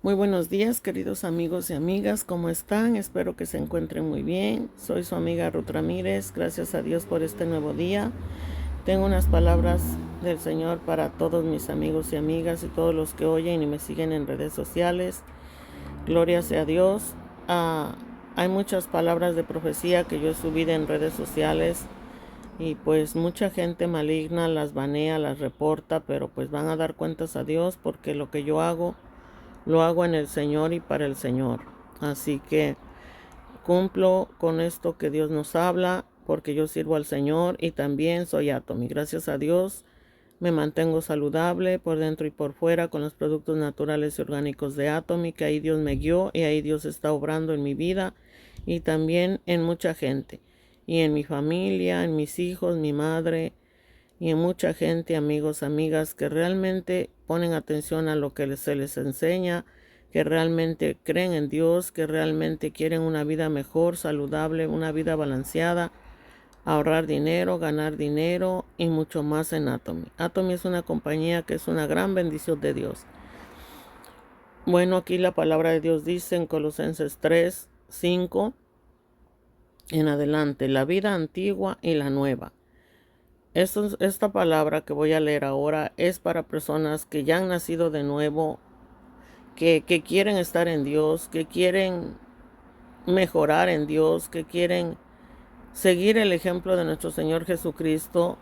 Muy buenos días, queridos amigos y amigas, ¿cómo están? Espero que se encuentren muy bien. Soy su amiga Ruth Ramírez, gracias a Dios por este nuevo día. Tengo unas palabras del Señor para todos mis amigos y amigas y todos los que oyen y me siguen en redes sociales. Gloria sea a Dios. Hay muchas palabras de profecía que yo he subido en redes sociales y pues mucha gente maligna las banea, las reporta, pero pues van a dar cuentas a Dios porque lo que yo hago lo hago en el Señor y para el Señor. Así que cumplo con esto que Dios nos habla, porque yo sirvo al Señor y también soy Atomy. Gracias a Dios me mantengo saludable por dentro y por fuera con los productos naturales y orgánicos de Atomy, que ahí Dios me guió y ahí Dios está obrando en mi vida y también en mucha gente. Y en mi familia, en mis hijos, mi madre, y en mucha gente, amigos, amigas, que realmente ponen atención a lo que se les enseña, que realmente creen en Dios, que realmente quieren una vida mejor, saludable, una vida balanceada, ahorrar dinero, ganar dinero y mucho más en Atomy. Atomy es una compañía que es una gran bendición de Dios. Bueno, aquí la palabra de Dios dice en Colosenses 3, 5 en adelante, la vida antigua y la nueva. Esta palabra que voy a leer ahora es para personas que ya han nacido de nuevo, que quieren estar en Dios, que quieren mejorar en Dios, que quieren seguir el ejemplo de nuestro Señor Jesucristo.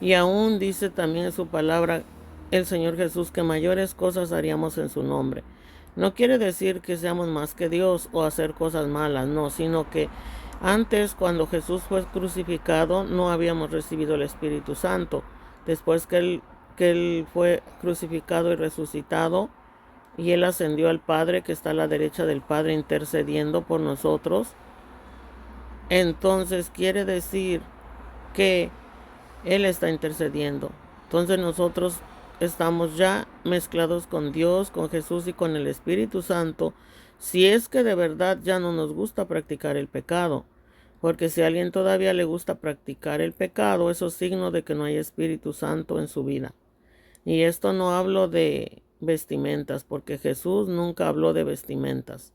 Y aún dice también en su palabra el Señor Jesús que mayores cosas haríamos en su nombre. No quiere decir que seamos más que Dios o hacer cosas malas, no, sino que antes, cuando Jesús fue crucificado, no habíamos recibido el Espíritu Santo. Después que él fue crucificado y resucitado, y Él ascendió al Padre, que está a la derecha del Padre intercediendo por nosotros, entonces quiere decir que Él está intercediendo. Entonces nosotros estamos ya mezclados con Dios, con Jesús y con el Espíritu Santo, si es que de verdad ya no nos gusta practicar el pecado. Porque si a alguien todavía le gusta practicar el pecado, eso es signo de que no hay Espíritu Santo en su vida. Y esto no hablo de vestimentas, porque Jesús nunca habló de vestimentas.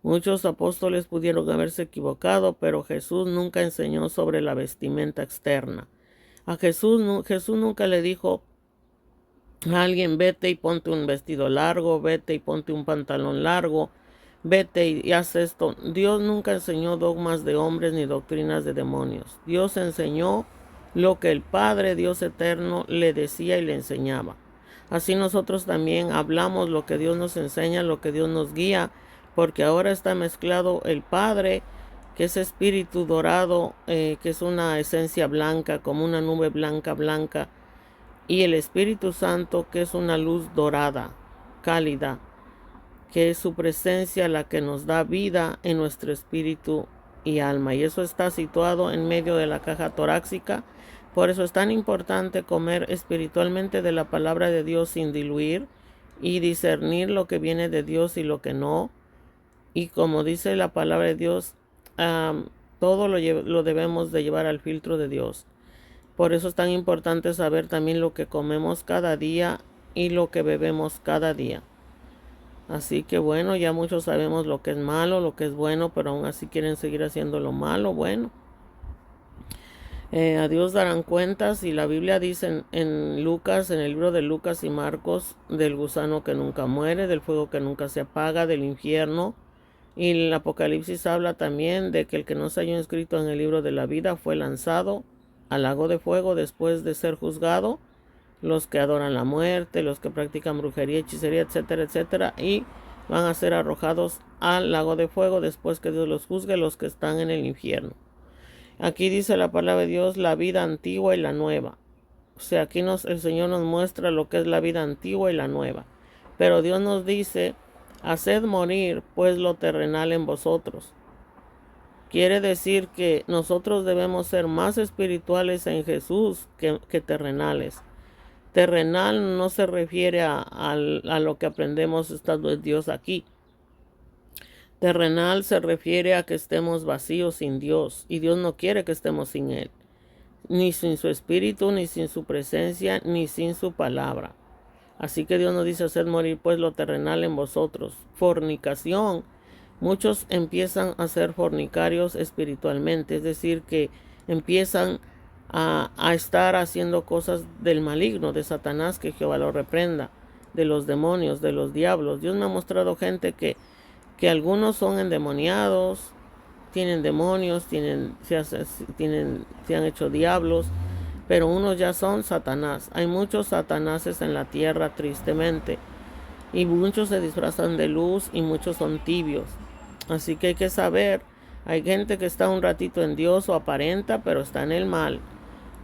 Muchos apóstoles pudieron haberse equivocado, pero Jesús nunca enseñó sobre la vestimenta externa. A Jesús nunca le dijo a alguien: vete y ponte un vestido largo, vete y ponte un pantalón largo, vete y haz esto. Dios nunca enseñó dogmas de hombres ni doctrinas de demonios. Dios enseñó lo que el Padre, Dios eterno, le decía y le enseñaba. Así nosotros también hablamos lo que Dios nos enseña, lo que Dios nos guía, porque ahora está mezclado el Padre, que es espíritu dorado, que es una esencia blanca, como una nube blanca, blanca, y el Espíritu Santo, que es una luz dorada, cálida, que es su presencia la que nos da vida en nuestro espíritu y alma. Y eso está situado en medio de la caja torácica. Por eso es tan importante comer espiritualmente de la palabra de Dios sin diluir y discernir lo que viene de Dios y lo que no. Y como dice la palabra de Dios, todo lo debemos de llevar al filtro de Dios. Por eso es tan importante saber también lo que comemos cada día y lo que bebemos cada día. Así que bueno, ya muchos sabemos lo que es malo, lo que es bueno, pero aún así quieren seguir haciendo lo malo. Bueno, a Dios darán cuentas, y la Biblia dice en Lucas, en el libro de Lucas y Marcos, del gusano que nunca muere, del fuego que nunca se apaga, del infierno. Y el Apocalipsis habla también de que el que no se haya inscrito en el libro de la vida fue lanzado al lago de fuego después de ser juzgado. Los que adoran la muerte, los que practican brujería, hechicería, etcétera, etcétera, y van a ser arrojados al lago de fuego después que Dios los juzgue, los que están en el infierno. Aquí dice la palabra de Dios, la vida antigua y la nueva. O sea, aquí el Señor nos muestra lo que es la vida antigua y la nueva. Pero Dios nos dice: haced morir pues lo terrenal en vosotros. Quiere decir que nosotros debemos ser más espirituales en Jesús que terrenales. Terrenal no se refiere a lo que aprendemos estando en Dios aquí. Terrenal se refiere a que estemos vacíos sin Dios, y Dios no quiere que estemos sin Él, ni sin su espíritu, ni sin su presencia, ni sin su palabra. Así que Dios nos dice, haced morir pues lo terrenal en vosotros. Fornicación. Muchos empiezan a ser fornicarios espiritualmente, es decir, que empiezan a estar haciendo cosas del maligno, de Satanás, que Jehová lo reprenda, de los demonios, de los diablos. Dios me ha mostrado gente que algunos son endemoniados, tienen demonios, se han hecho diablos, pero unos ya son Satanás. Hay muchos Satanáses en la tierra, tristemente, y muchos se disfrazan de luz y muchos son tibios. Así que hay que saber, hay gente que está un ratito en Dios o aparenta, pero está en el mal.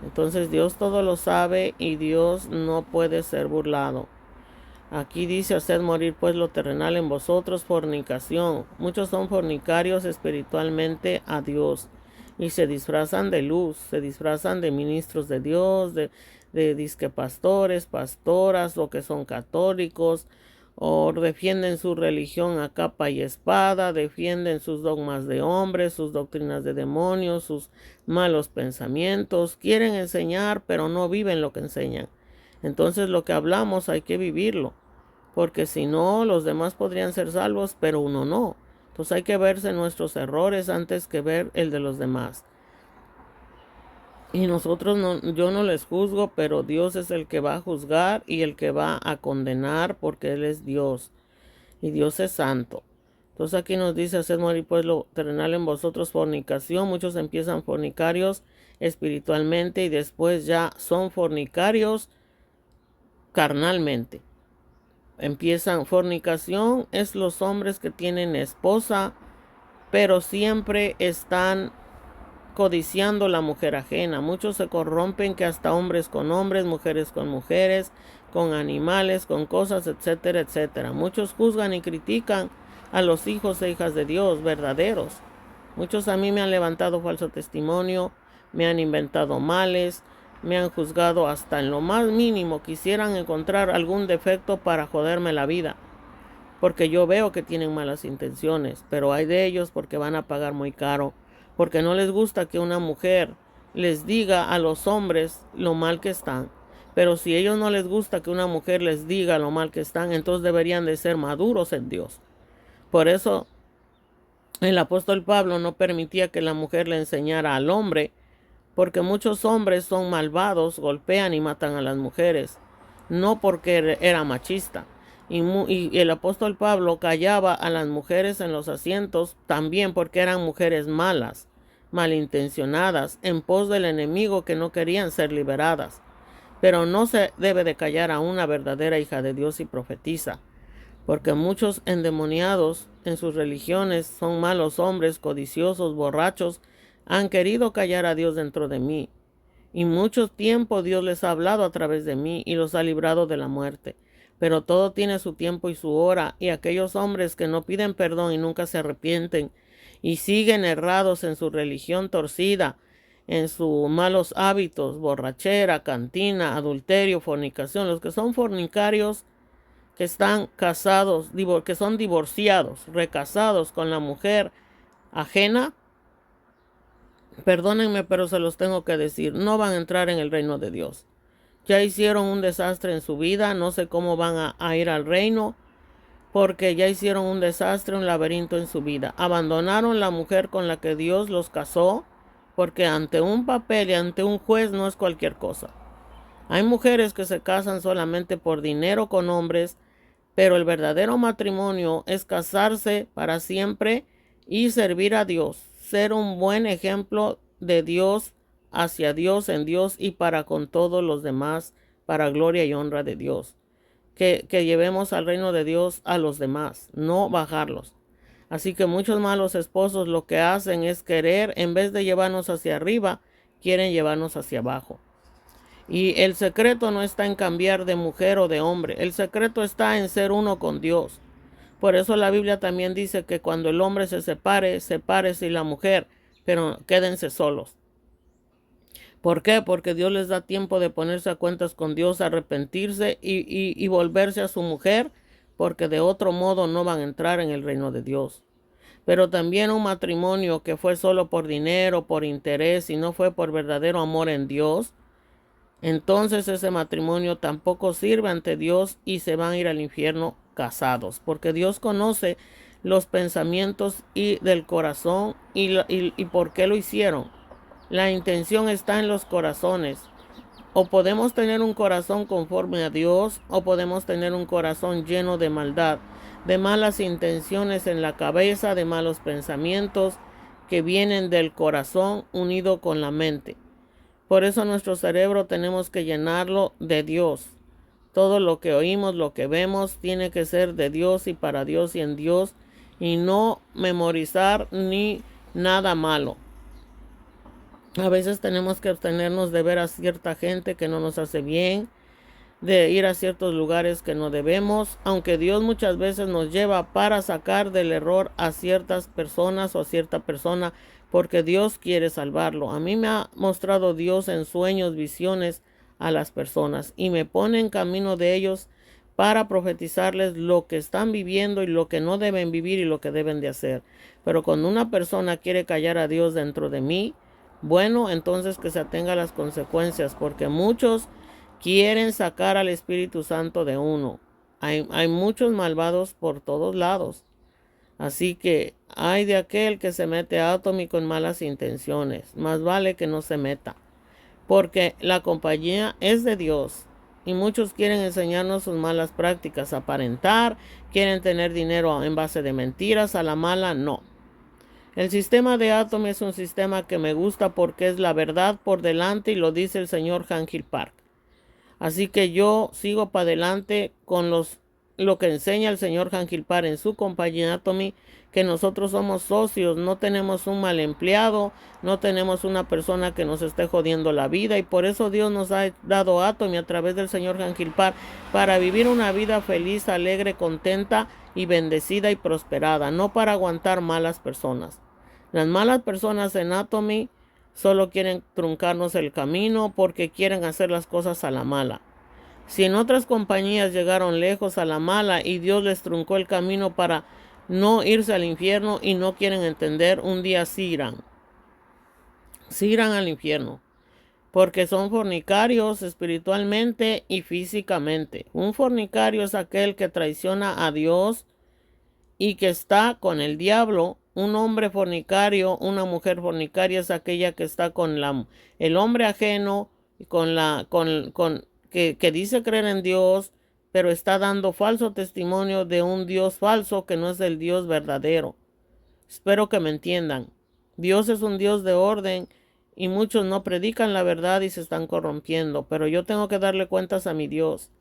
Entonces Dios todo lo sabe y Dios no puede ser burlado. Aquí dice, haced morir pues lo terrenal en vosotros, fornicación. Muchos son fornicarios espiritualmente a Dios y se disfrazan de luz, se disfrazan de ministros de Dios, de disque pastores, pastoras, o que son católicos, o defienden su religión a capa y espada, defienden sus dogmas de hombres, sus doctrinas de demonios, sus malos pensamientos. Quieren enseñar, pero no viven lo que enseñan. Entonces lo que hablamos hay que vivirlo, porque si no, los demás podrían ser salvos, pero uno no. Entonces hay que verse nuestros errores antes que ver el de los demás. Y nosotros yo no les juzgo, pero Dios es el que va a juzgar y el que va a condenar, porque Él es Dios y Dios es santo. Entonces aquí nos dice, haced morir pues lo terrenal en vosotros, fornicación. Muchos empiezan fornicarios espiritualmente y después ya son fornicarios carnalmente. Empiezan fornicación, es los hombres que tienen esposa, pero siempre están codiciando la mujer ajena. Muchos se corrompen, que hasta hombres con hombres, mujeres, con animales, con cosas, etcétera, etcétera. Muchos juzgan y critican a los hijos e hijas de Dios verdaderos. Muchos a mí me han levantado falso testimonio, me han inventado males, me han juzgado hasta en lo más mínimo. Quisieran encontrar algún defecto para joderme la vida, porque yo veo que tienen malas intenciones, pero hay de ellos porque van a pagar muy caro, porque no les gusta que una mujer les diga a los hombres lo mal que están. Pero si a ellos no les gusta que una mujer les diga lo mal que están, entonces deberían de ser maduros en Dios. Por eso el apóstol Pablo no permitía que la mujer le enseñara al hombre, porque muchos hombres son malvados, golpean y matan a las mujeres, no porque era machista. Y el apóstol Pablo callaba a las mujeres en los asientos también porque eran mujeres malas, malintencionadas, en pos del enemigo, que no querían ser liberadas. Pero no se debe de callar a una verdadera hija de Dios y profetiza, porque muchos endemoniados en sus religiones son malos hombres, codiciosos, borrachos, han querido callar a Dios dentro de mí. Y mucho tiempo Dios les ha hablado a través de mí y los ha librado de la muerte. Pero todo tiene su tiempo y su hora, y aquellos hombres que no piden perdón y nunca se arrepienten y siguen errados en su religión torcida, en sus malos hábitos, borrachera, cantina, adulterio, fornicación, los que son fornicarios, que están casados, que son divorciados, recasados con la mujer ajena, perdónenme, pero se los tengo que decir, no van a entrar en el reino de Dios. Ya hicieron un desastre en su vida, no sé cómo van a ir al reino, porque ya hicieron un desastre, un laberinto en su vida. Abandonaron la mujer con la que Dios los casó, porque ante un papel y ante un juez no es cualquier cosa. Hay mujeres que se casan solamente por dinero con hombres, pero el verdadero matrimonio es casarse para siempre y servir a Dios, ser un buen ejemplo de Dios hacia Dios, en Dios y para con todos los demás, para gloria y honra de Dios. Que llevemos al reino de Dios a los demás, no bajarlos. Así que muchos malos esposos lo que hacen es querer, en vez de llevarnos hacia arriba, quieren llevarnos hacia abajo. Y el secreto no está en cambiar de mujer o de hombre, el secreto está en ser uno con Dios. Por eso la Biblia también dice que cuando el hombre se separe, sepárese y la mujer, pero quédense solos. ¿Por qué? Porque Dios les da tiempo de ponerse a cuentas con Dios, arrepentirse y volverse a su mujer, porque de otro modo no van a entrar en el reino de Dios. Pero también un matrimonio que fue solo por dinero, por interés y no fue por verdadero amor en Dios, entonces ese matrimonio tampoco sirve ante Dios y se van a ir al infierno casados, porque Dios conoce los pensamientos y del corazón y por qué lo hicieron. La intención está en los corazones. O podemos tener un corazón conforme a Dios, o podemos tener un corazón lleno de maldad, de malas intenciones en la cabeza, de malos pensamientos que vienen del corazón unido con la mente. Por eso nuestro cerebro tenemos que llenarlo de Dios. Todo lo que oímos, lo que vemos, tiene que ser de Dios y para Dios y en Dios, y no memorizar ni nada malo. A veces tenemos que abstenernos de ver a cierta gente que no nos hace bien, de ir a ciertos lugares que no debemos, aunque Dios muchas veces nos lleva para sacar del error a ciertas personas o a cierta persona, porque Dios quiere salvarlo. A mí me ha mostrado Dios en sueños, visiones a las personas y me pone en camino de ellos para profetizarles lo que están viviendo y lo que no deben vivir y lo que deben de hacer. Pero cuando una persona quiere callar a Dios dentro de mí, bueno, entonces que se atenga a las consecuencias, porque muchos quieren sacar al Espíritu Santo de uno. Hay muchos malvados por todos lados. Así que hay de aquel que se mete a Atomy con malas intenciones. Más vale que no se meta, porque la compañía es de Dios. Y muchos quieren enseñarnos sus malas prácticas, aparentar, quieren tener dinero en base de mentiras, a la mala no. El sistema de Atomy es un sistema que me gusta porque es la verdad por delante y lo dice el señor Han-Hill Park. Así que yo sigo para adelante con lo que enseña el señor Han-Hill Park en su compañía Atomy, que nosotros somos socios, no tenemos un mal empleado, no tenemos una persona que nos esté jodiendo la vida, y por eso Dios nos ha dado Atomy a través del señor Han-Hill Park para vivir una vida feliz, alegre, contenta y bendecida y prosperada, no para aguantar malas personas. Las malas personas en Atomy solo quieren truncarnos el camino porque quieren hacer las cosas a la mala. Si en otras compañías llegaron lejos a la mala y Dios les truncó el camino para no irse al infierno y no quieren entender, un día sí irán. Sí irán al infierno, porque son fornicarios espiritualmente y físicamente. Un fornicario es aquel que traiciona a Dios y que está con el diablo. Un hombre fornicario, una mujer fornicaria es aquella que está con el hombre ajeno, que dice creer en Dios, pero está dando falso testimonio de un Dios falso que no es el Dios verdadero. Espero que me entiendan. Dios es un Dios de orden y muchos no predican la verdad y se están corrompiendo, pero yo tengo que darle cuentas a mi Dios.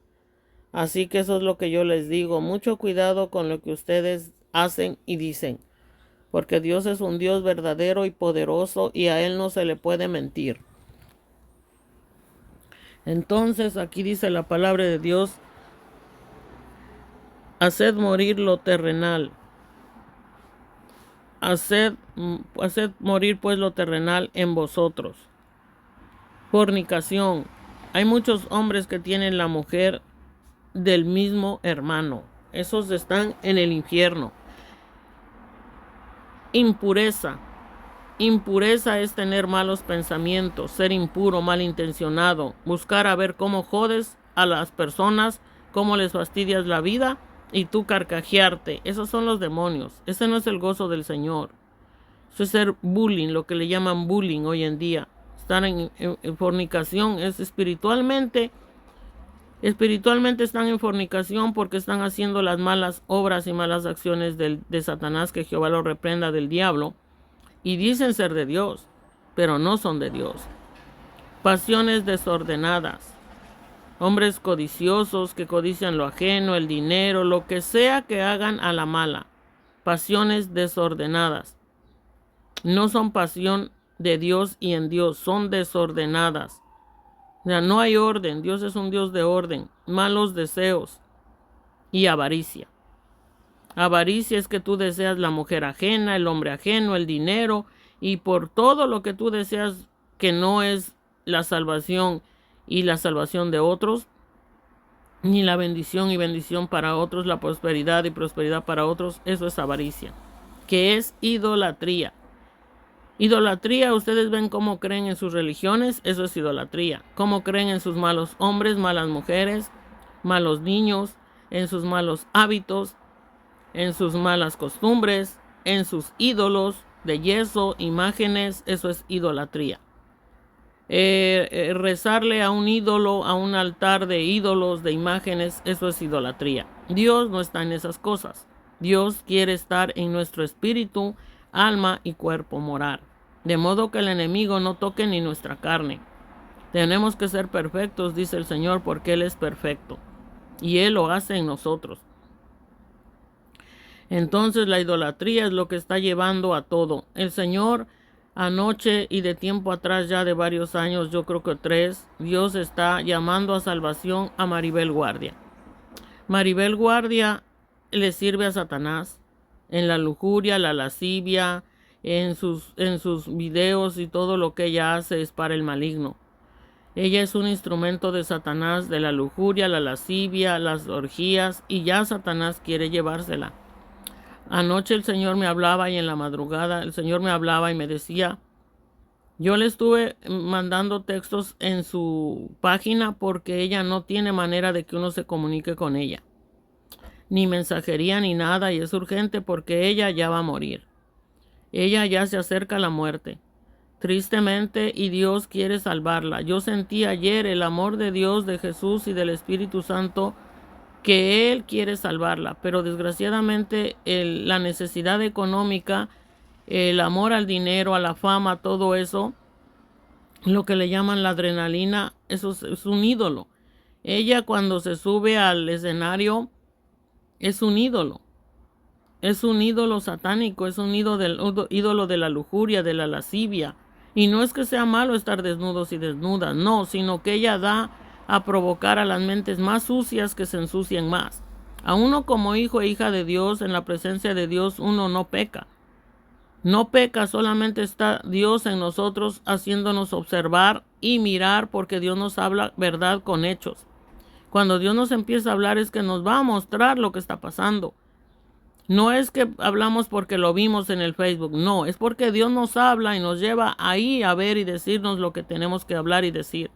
Así que eso es lo que yo les digo. Mucho cuidado con lo que ustedes hacen y dicen, porque Dios es un Dios verdadero y poderoso y a Él no se le puede mentir. Entonces aquí dice la palabra de Dios: haced morir lo terrenal. Haced morir pues lo terrenal en vosotros. Fornicación. Hay muchos hombres que tienen la mujer del mismo hermano. Esos están en el infierno. Impureza. Impureza es tener malos pensamientos, ser impuro, malintencionado, buscar a ver cómo jodes a las personas, cómo les fastidias la vida y tú carcajearte. Esos son los demonios. Ese no es el gozo del Señor. Eso es ser bullying, lo que le llaman bullying hoy en día. Estar en fornicación es espiritualmente están en fornicación porque están haciendo las malas obras y malas acciones de Satanás, que Jehová lo reprenda, del diablo. Y dicen ser de Dios, pero no son de Dios. Pasiones desordenadas. Hombres codiciosos que codician lo ajeno, el dinero, lo que sea que hagan a la mala. Pasiones desordenadas. No son pasión de Dios y en Dios, son desordenadas. O sea, no hay orden. Dios es un Dios de orden. Malos deseos y avaricia. Avaricia es que tú deseas la mujer ajena, el hombre ajeno, el dinero, y por todo lo que tú deseas que no es la salvación y la salvación de otros, ni la bendición y bendición para otros, la prosperidad y prosperidad para otros, eso es avaricia, que es idolatría. Idolatría, ustedes ven cómo creen en sus religiones, eso es idolatría. Cómo creen en sus malos hombres, malas mujeres, malos niños, en sus malos hábitos, en sus malas costumbres, en sus ídolos de yeso, imágenes, eso es idolatría. Rezarle a un ídolo, a un altar de ídolos, de imágenes, eso es idolatría. Dios no está en esas cosas. Dios quiere estar en nuestro espíritu, alma y cuerpo, morar. De modo que el enemigo no toque ni nuestra carne. Tenemos que ser perfectos, dice el Señor, porque Él es perfecto. Y Él lo hace en nosotros. Entonces la idolatría es lo que está llevando a todo. El Señor anoche y de tiempo atrás, ya de varios años, yo creo que 3, Dios está llamando a salvación a Maribel Guardia. Maribel Guardia le sirve a Satanás en la lujuria, la lascivia, en sus videos, y todo lo que ella hace es para el maligno. Ella es un instrumento de Satanás, de la lujuria, la lascivia, las orgías, y ya Satanás quiere llevársela. Anoche el Señor me hablaba, y en la madrugada el Señor me hablaba y me decía, yo le estuve mandando textos en su página porque ella no tiene manera de que uno se comunique con ella, ni mensajería ni nada, y es urgente porque ella ya va a morir. Ella ya se acerca a la muerte, tristemente, y Dios quiere salvarla. Yo sentí ayer el amor de Dios, de Jesús y del Espíritu Santo, que Él quiere salvarla, pero desgraciadamente la necesidad económica, el amor al dinero, a la fama, todo eso, lo que le llaman la adrenalina, eso es un ídolo. Ella cuando se sube al escenario es un ídolo. Es un ídolo satánico, es un ídolo de la lujuria, de la lascivia. Y no es que sea malo estar desnudos y desnudas, no, sino que ella da a provocar a las mentes más sucias que se ensucien más. A uno como hijo e hija de Dios, en la presencia de Dios, uno no peca. No peca, solamente está Dios en nosotros haciéndonos observar y mirar, porque Dios nos habla verdad con hechos. Cuando Dios nos empieza a hablar es que nos va a mostrar lo que está pasando. No es que hablamos porque lo vimos en el Facebook, no, es porque Dios nos habla y nos lleva ahí a ver y decirnos lo que tenemos que hablar y decir.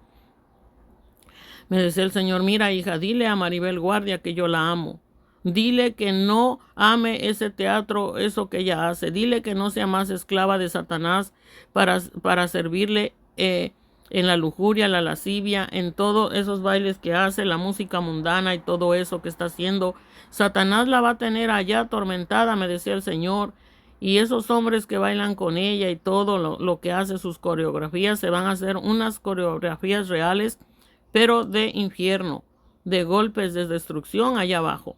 Me decía el Señor, mira hija, dile a Maribel Guardia que yo la amo. Dile que no ame ese teatro, eso que ella hace. Dile que no sea más esclava de Satanás para servirle en la lujuria, la lascivia, en todos esos bailes que hace, la música mundana y todo eso que está haciendo. Satanás la va a tener allá atormentada, me decía el Señor. Y esos hombres que bailan con ella y todo lo que hace, sus coreografías, se van a hacer unas coreografías reales, pero de infierno, de golpes, de destrucción allá abajo.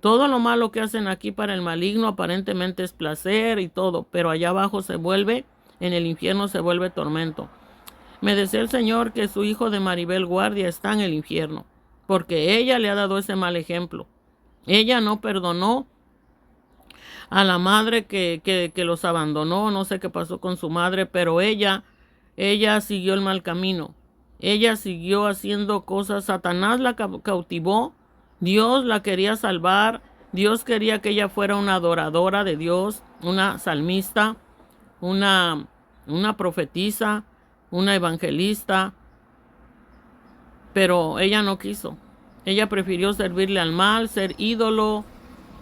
Todo lo malo que hacen aquí para el maligno aparentemente es placer y todo, pero allá abajo se vuelve, en el infierno se vuelve tormento. Me decía el Señor que su hijo de Maribel Guardia está en el infierno, porque ella le ha dado ese mal ejemplo. Ella no perdonó a la madre que los abandonó, no sé qué pasó con su madre, pero ella siguió el mal camino. Ella siguió haciendo cosas, Satanás la cautivó, Dios la quería salvar, Dios quería que ella fuera una adoradora de Dios, una salmista, una profetisa, una evangelista, pero ella no quiso. Ella prefirió servirle al mal, ser ídolo.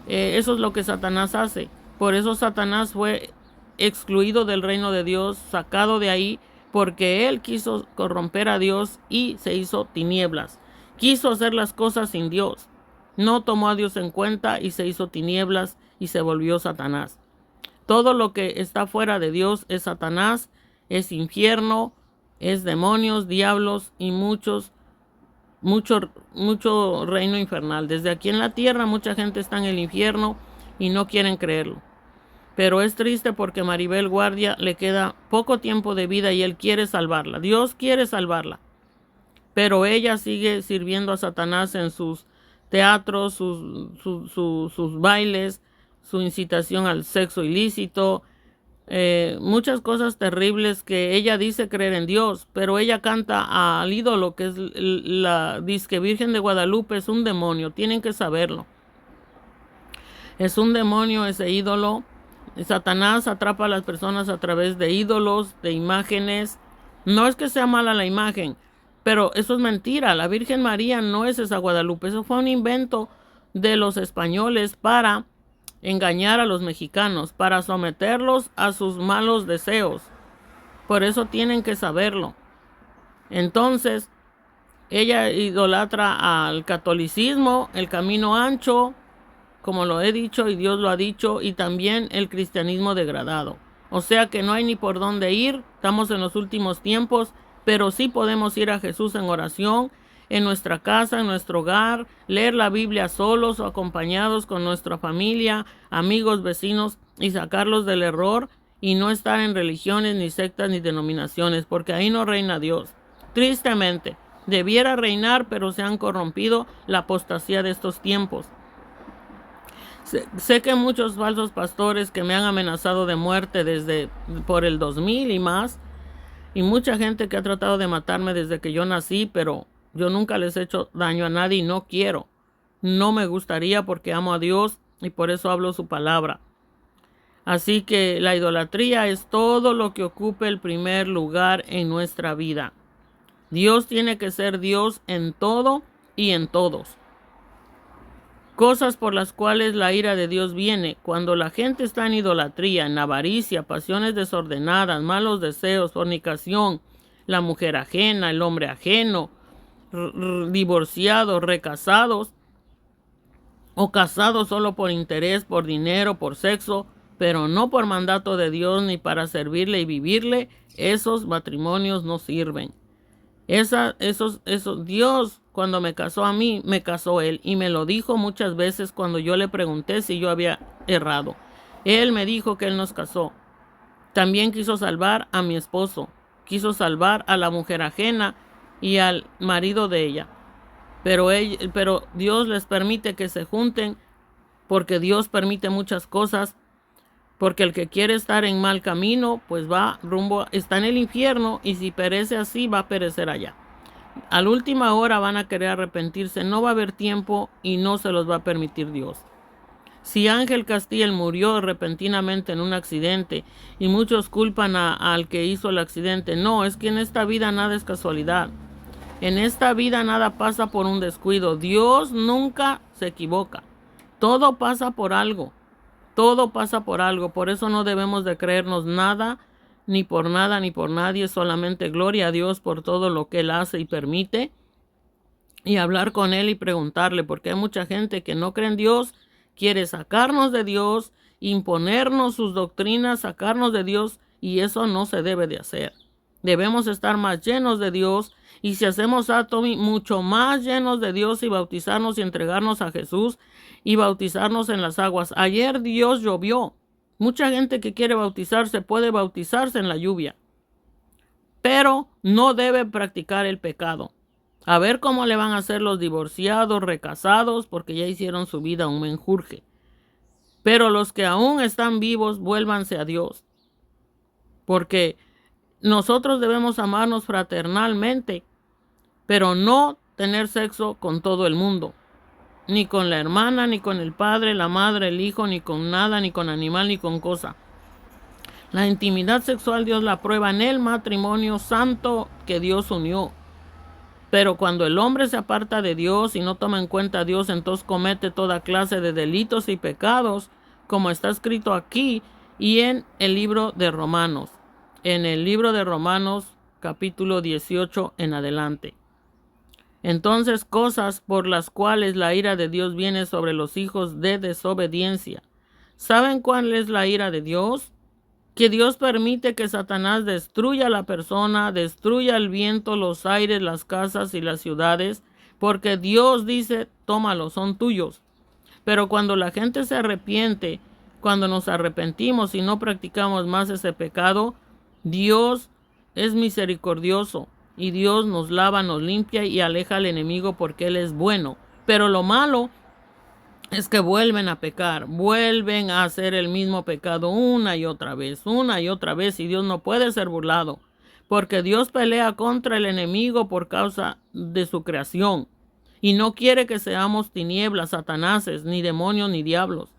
Eso es lo que Satanás hace. Por eso Satanás fue excluido del reino de Dios, sacado de ahí, porque él quiso corromper a Dios y se hizo tinieblas. Quiso hacer las cosas sin Dios. No tomó a Dios en cuenta y se hizo tinieblas y se volvió Satanás. Todo lo que está fuera de Dios es Satanás, es infierno, es demonios, diablos y mucho reino infernal. Desde aquí en la tierra mucha gente está en el infierno y no quieren creerlo. Pero es triste porque Maribel Guardia le queda poco tiempo de vida y Él quiere salvarla. Dios quiere salvarla. Pero ella sigue sirviendo a Satanás en sus teatros, sus bailes, su incitación al sexo ilícito, muchas cosas terribles que ella dice creer en Dios, pero ella canta al ídolo que es la disque Virgen de Guadalupe. Es un demonio, tienen que saberlo. Es un demonio ese ídolo. Satanás atrapa a las personas a través de ídolos, de imágenes. No es que sea mala la imagen, pero eso es mentira. La Virgen María no es esa Guadalupe. Eso fue un invento de los españoles para engañar a los mexicanos, para someterlos a sus malos deseos. Por eso tienen que saberlo. Entonces, ella idolatra al catolicismo, el camino ancho, como lo he dicho y Dios lo ha dicho, y también el cristianismo degradado. O sea que no hay ni por dónde ir, estamos en los últimos tiempos, pero sí podemos ir a Jesús en oración, en nuestra casa, en nuestro hogar, leer la Biblia solos o acompañados con nuestra familia, amigos, vecinos, y sacarlos del error y no estar en religiones, ni sectas, ni denominaciones, porque ahí no reina Dios. Tristemente, debiera reinar, pero se han corrompido, la apostasía de estos tiempos. Sé que muchos falsos pastores que me han amenazado de muerte desde por el 2000 y más, y mucha gente que ha tratado de matarme desde que yo nací, pero yo nunca les he hecho daño a nadie y no quiero. No me gustaría porque amo a Dios y por eso hablo su palabra. Así que la idolatría es todo lo que ocupe el primer lugar en nuestra vida. Dios tiene que ser Dios en todo y en todos. Cosas por las cuales la ira de Dios viene. Cuando la gente está en idolatría, en avaricia, pasiones desordenadas, malos deseos, fornicación, la mujer ajena, el hombre ajeno, divorciados, recasados o casados solo por interés, por dinero, por sexo, pero no por mandato de Dios ni para servirle y vivirle, esos matrimonios no sirven. Dios, cuando me casó a mí, me casó Él y me lo dijo muchas veces cuando yo le pregunté si yo había errado. Él me dijo que Él nos casó. También quiso salvar a mi esposo, quiso salvar a la mujer ajena y al marido de ella. Pero Dios les permite que se junten porque Dios permite muchas cosas. Porque el que quiere estar en mal camino, pues está en el infierno y si perece así, va a perecer allá. A la última hora van a querer arrepentirse, no va a haber tiempo y no se los va a permitir Dios. Si Ángel Castiel murió repentinamente en un accidente y muchos culpan al que hizo el accidente, no, es que en esta vida nada es casualidad. En esta vida nada pasa por un descuido. Dios nunca se equivoca. Todo pasa por algo. Todo pasa por algo, por eso no debemos de creernos nada, ni por nadie, solamente gloria a Dios por todo lo que Él hace y permite, y hablar con Él y preguntarle, porque hay mucha gente que no cree en Dios, quiere sacarnos de Dios, imponernos sus doctrinas, sacarnos de Dios, y eso no se debe de hacer. Debemos estar más llenos de Dios, y si hacemos Atomy, mucho más llenos de Dios y bautizarnos y entregarnos a Jesús y bautizarnos en las aguas. Ayer Dios llovió. Mucha gente que quiere bautizarse puede bautizarse en la lluvia, pero no debe practicar el pecado. A ver cómo le van a hacer los divorciados, recasados, porque ya hicieron su vida un menjurje. Pero los que aún están vivos, vuélvanse a Dios, porque nosotros debemos amarnos fraternalmente, pero no tener sexo con todo el mundo, ni con la hermana, ni con el padre, la madre, el hijo, ni con nada, ni con animal, ni con cosa. La intimidad sexual Dios la prueba en el matrimonio santo que Dios unió. Pero cuando el hombre se aparta de Dios y no toma en cuenta a Dios, entonces comete toda clase de delitos y pecados, como está escrito aquí y en el libro de Romanos. En el libro de Romanos, capítulo 18 en adelante. Entonces, cosas por las cuales la ira de Dios viene sobre los hijos de desobediencia. ¿Saben cuál es la ira de Dios? Que Dios permite que Satanás destruya a la persona, destruya el viento, los aires, las casas y las ciudades, porque Dios dice, tómalos, son tuyos. Pero cuando la gente se arrepiente, cuando nos arrepentimos y no practicamos más ese pecado, Dios es misericordioso y Dios nos lava, nos limpia y aleja al enemigo porque Él es bueno. Pero lo malo es que vuelven a pecar, vuelven a hacer el mismo pecado una y otra vez, y Dios no puede ser burlado, porque Dios pelea contra el enemigo por causa de su creación, y no quiere que seamos tinieblas, satanáses, ni demonios, ni diablos.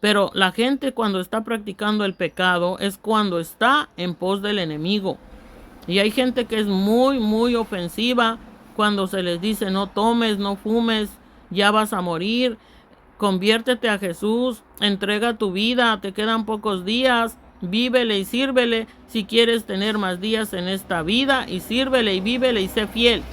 Pero la gente cuando está practicando el pecado es cuando está en pos del enemigo. Y hay gente que es muy, muy ofensiva cuando se les dice no tomes, no fumes, ya vas a morir, conviértete a Jesús, entrega tu vida, te quedan pocos días, vívele y sírvele si quieres tener más días en esta vida, y sírvele y vívele y sé fiel.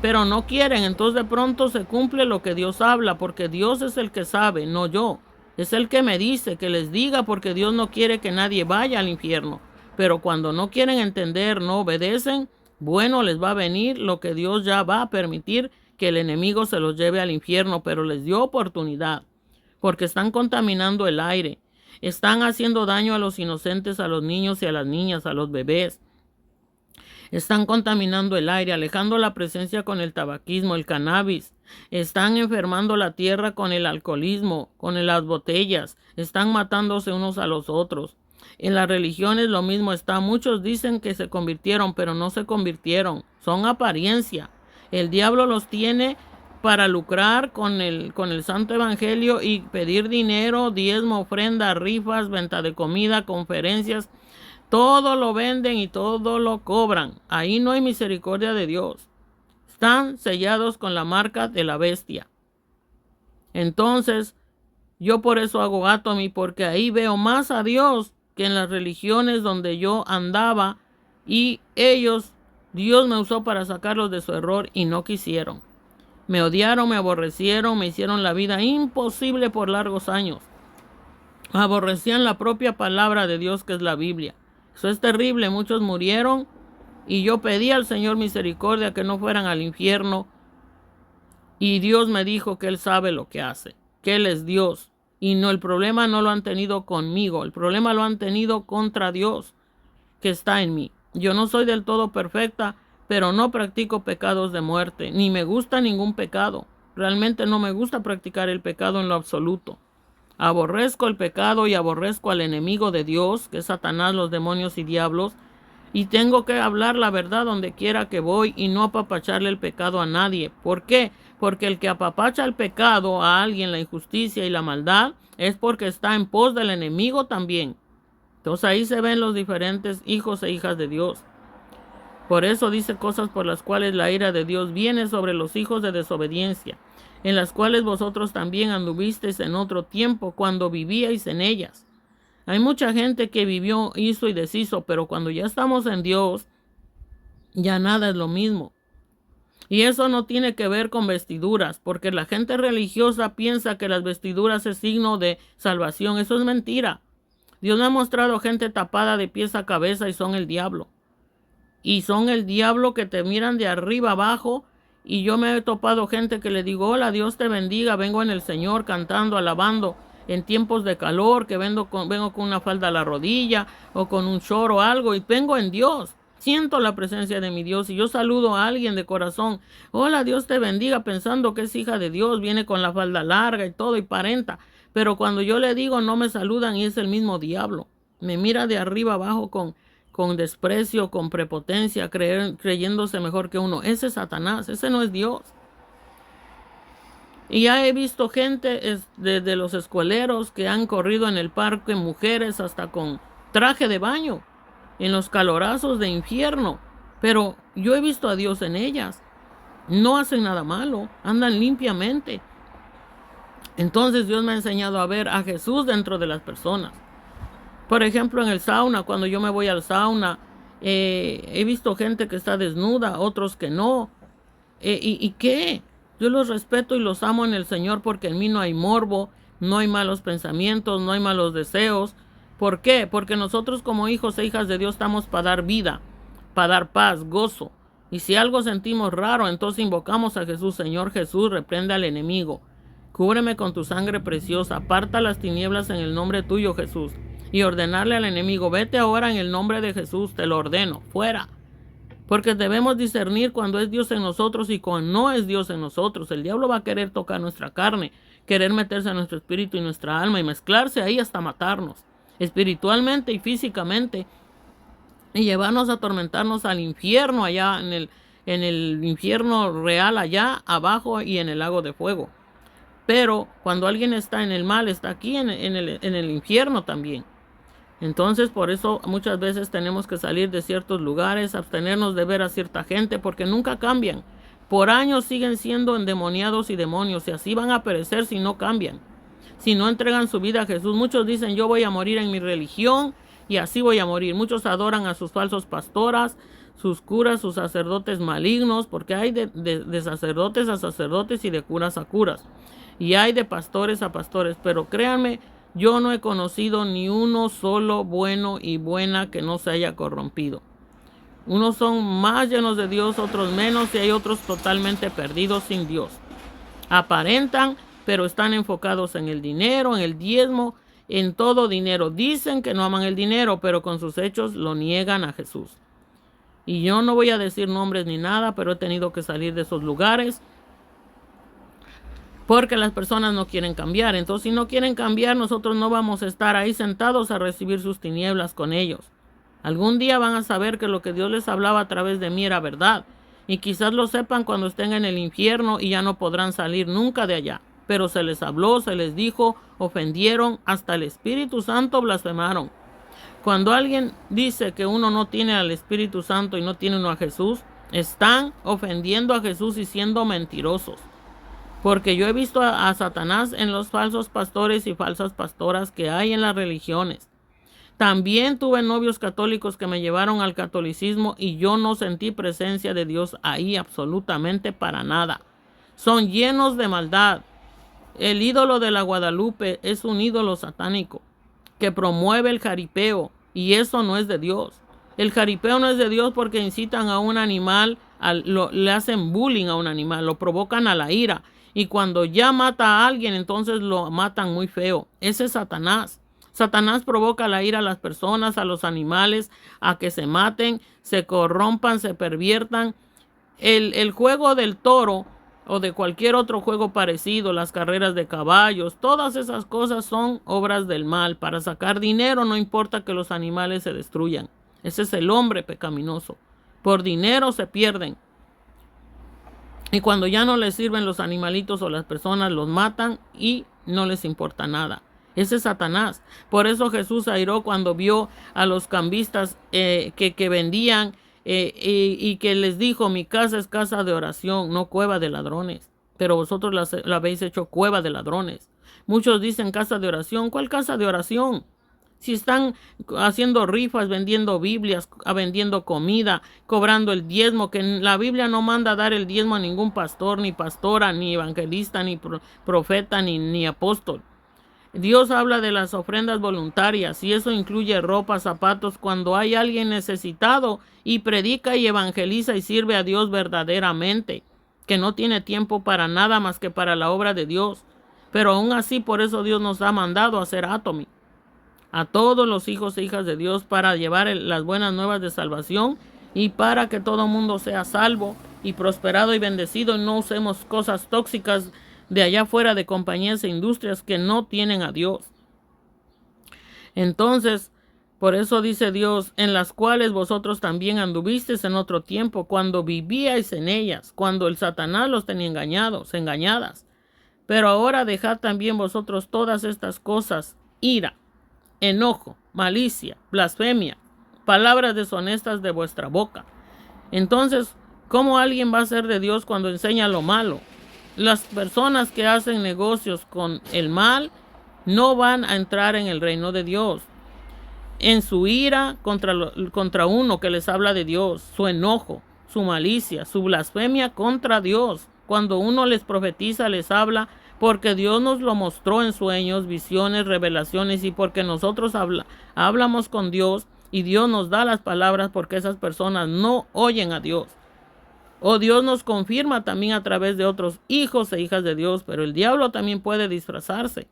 Pero no quieren, entonces de pronto se cumple lo que Dios habla, porque Dios es el que sabe, no yo. Es el que me dice que les diga, porque Dios no quiere que nadie vaya al infierno. Pero cuando no quieren entender, no obedecen, bueno, les va a venir lo que Dios ya va a permitir, que el enemigo se los lleve al infierno, pero les dio oportunidad, porque están contaminando el aire, están haciendo daño a los inocentes, a los niños y a las niñas, a los bebés. Están contaminando el aire, alejando la presencia con el tabaquismo, el cannabis. Están enfermando la tierra con el alcoholismo, con las botellas. Están matándose unos a los otros. En las religiones lo mismo está. Muchos dicen que se convirtieron, pero no se convirtieron. Son apariencia. El diablo los tiene para lucrar con el santo evangelio y pedir dinero, diezmo, ofrenda, rifas, venta de comida, conferencias. Todo lo venden y todo lo cobran. Ahí no hay misericordia de Dios. Están sellados con la marca de la bestia. Entonces, yo por eso hago Atomy, porque ahí veo más a Dios que en las religiones donde yo andaba, y Dios me usó para sacarlos de su error y no quisieron. Me odiaron, me aborrecieron, me hicieron la vida imposible por largos años. Aborrecían la propia palabra de Dios, que es la Biblia. Eso es terrible, muchos murieron y yo pedí al Señor misericordia que no fueran al infierno, y Dios me dijo que Él sabe lo que hace, que Él es Dios, y no, el problema no lo han tenido conmigo, el problema lo han tenido contra Dios que está en mí. Yo no soy del todo perfecta, pero no practico pecados de muerte, ni me gusta ningún pecado. Realmente no me gusta practicar el pecado en lo absoluto. Aborrezco el pecado y aborrezco al enemigo de Dios, que es Satanás, los demonios y diablos, y tengo que hablar la verdad donde quiera que voy y no apapacharle el pecado a nadie. ¿Por qué? Porque el que apapacha el pecado a alguien, la injusticia y la maldad, es porque está en pos del enemigo también. Entonces ahí se ven los diferentes hijos e hijas de Dios. Por eso dice cosas por las cuales la ira de Dios viene sobre los hijos de desobediencia, en las cuales vosotros también anduvisteis en otro tiempo cuando vivíais en ellas. Hay mucha gente que vivió, hizo y deshizo, pero cuando ya estamos en Dios, ya nada es lo mismo. Y eso no tiene que ver con vestiduras, porque la gente religiosa piensa que las vestiduras es signo de salvación. Eso es mentira. Dios me ha mostrado gente tapada de pies a cabeza y son el diablo. Y son el diablo que te miran de arriba abajo. Y yo me he topado gente que le digo, hola, Dios te bendiga, vengo en el Señor cantando, alabando en tiempos de calor, que vengo con una falda a la rodilla o con un short o algo, y vengo en Dios. Siento la presencia de mi Dios y yo saludo a alguien de corazón, hola, Dios te bendiga, pensando que es hija de Dios, viene con la falda larga y todo y parenta. Pero cuando yo le digo, no me saludan y es el mismo diablo. Me mira de arriba abajo con desprecio, con prepotencia, creyéndose mejor que uno. Ese es Satanás, ese no es Dios. Y ya he visto gente desde los escueleros que han corrido en el parque, mujeres hasta con traje de baño, en los calorazos de infierno. Pero yo he visto a Dios en ellas. No hacen nada malo, andan limpiamente. Entonces Dios me ha enseñado a ver a Jesús dentro de las personas. Por ejemplo, en el sauna, cuando yo me voy al sauna, he visto gente que está desnuda, otros que no. ¿Y qué? Yo los respeto y los amo en el Señor, porque en mí no hay morbo, no hay malos pensamientos, no hay malos deseos. ¿Por qué? Porque nosotros como hijos e hijas de Dios estamos para dar vida, para dar paz, gozo. Y si algo sentimos raro, entonces invocamos a Jesús. Señor Jesús, reprende al enemigo. Cúbreme con tu sangre preciosa, aparta las tinieblas en el nombre tuyo, Jesús. Y ordenarle al enemigo, vete ahora en el nombre de Jesús, te lo ordeno, fuera. Porque debemos discernir cuando es Dios en nosotros y cuando no es Dios en nosotros. El diablo va a querer tocar nuestra carne, querer meterse en nuestro espíritu y nuestra alma y mezclarse ahí hasta matarnos, espiritualmente y físicamente, y llevarnos a atormentarnos al infierno allá, en el infierno real allá abajo y en el lago de fuego. Pero cuando alguien está en el mal, está aquí en el infierno también. Entonces, por eso muchas veces tenemos que salir de ciertos lugares, abstenernos de ver a cierta gente, porque nunca cambian. Por años siguen siendo endemoniados y demonios, y así van a perecer si no cambian, si no entregan su vida a Jesús. Muchos dicen, yo voy a morir en mi religión, y así voy a morir. Muchos adoran a sus falsos pastoras, sus curas, sus sacerdotes malignos, porque hay de sacerdotes a sacerdotes y de curas a curas. Y hay de pastores a pastores, pero créanme, yo no he conocido ni uno solo bueno y buena que no se haya corrompido. Unos son más llenos de Dios, otros menos, y hay otros totalmente perdidos sin Dios. Aparentan, pero están enfocados en el dinero, en el diezmo, en todo dinero. Dicen que no aman el dinero, pero con sus hechos lo niegan a Jesús. Y yo no voy a decir nombres ni nada, pero he tenido que salir de esos lugares porque las personas no quieren cambiar. Entonces, si no quieren cambiar, nosotros no vamos a estar ahí sentados a recibir sus tinieblas con ellos. Algún día van a saber que lo que Dios les hablaba a través de mí era verdad. Y quizás lo sepan cuando estén en el infierno y ya no podrán salir nunca de allá. Pero se les habló, se les dijo, ofendieron, hasta el Espíritu Santo blasfemaron. Cuando alguien dice que uno no tiene al Espíritu Santo y no tiene uno a Jesús, están ofendiendo a Jesús y siendo mentirosos. Porque yo he visto a Satanás en los falsos pastores y falsas pastoras que hay en las religiones. También tuve novios católicos que me llevaron al catolicismo y yo no sentí presencia de Dios ahí absolutamente para nada. Son llenos de maldad. El ídolo de la Guadalupe es un ídolo satánico que promueve el jaripeo, y eso no es de Dios. El jaripeo no es de Dios porque incitan a un animal, le hacen bullying a un animal, lo provocan a la ira. Y cuando ya mata a alguien, entonces lo matan muy feo. Ese es Satanás. Satanás provoca la ira a las personas, a los animales, a que se maten, se corrompan, se perviertan. El juego del toro o de cualquier otro juego parecido, las carreras de caballos, todas esas cosas son obras del mal. Para sacar dinero no importa que los animales se destruyan. Ese es el hombre pecaminoso. Por dinero se pierden. Y cuando ya no les sirven los animalitos o las personas, los matan y no les importa nada. Ese es Satanás. Por eso Jesús airó cuando vio a los cambistas que vendían y que les dijo, mi casa es casa de oración, no cueva de ladrones. Pero vosotros la habéis hecho cueva de ladrones. Muchos dicen casa de oración. ¿Cuál casa de oración? Si están haciendo rifas, vendiendo Biblias, vendiendo comida, cobrando el diezmo, que la Biblia no manda dar el diezmo a ningún pastor, ni pastora, ni evangelista, ni profeta, ni apóstol. Dios habla de las ofrendas voluntarias y eso incluye ropa, zapatos, cuando hay alguien necesitado y predica y evangeliza y sirve a Dios verdaderamente, que no tiene tiempo para nada más que para la obra de Dios. Pero aún así, por eso Dios nos ha mandado a hacer Atomy, a todos los hijos e hijas de Dios, para llevar las buenas nuevas de salvación y para que todo mundo sea salvo y prosperado y bendecido, y no usemos cosas tóxicas de allá afuera, de compañías e industrias que no tienen a Dios. Entonces, por eso dice Dios, en las cuales vosotros también anduvisteis en otro tiempo, cuando vivíais en ellas, cuando el Satanás los tenía engañadas. Pero ahora dejad también vosotros todas estas cosas: ira, enojo, malicia, blasfemia, palabras deshonestas de vuestra boca. Entonces, ¿cómo alguien va a ser de Dios cuando enseña lo malo? Las personas que hacen negocios con el mal no van a entrar en el reino de Dios. En su ira contra uno que les habla de Dios, su enojo, su malicia, su blasfemia contra Dios. Cuando uno les profetiza, les habla, porque Dios nos lo mostró en sueños, visiones, revelaciones, y porque nosotros hablamos con Dios y Dios nos da las palabras, porque esas personas no oyen a Dios. O Dios nos confirma también a través de otros hijos e hijas de Dios, pero el diablo también puede disfrazarse.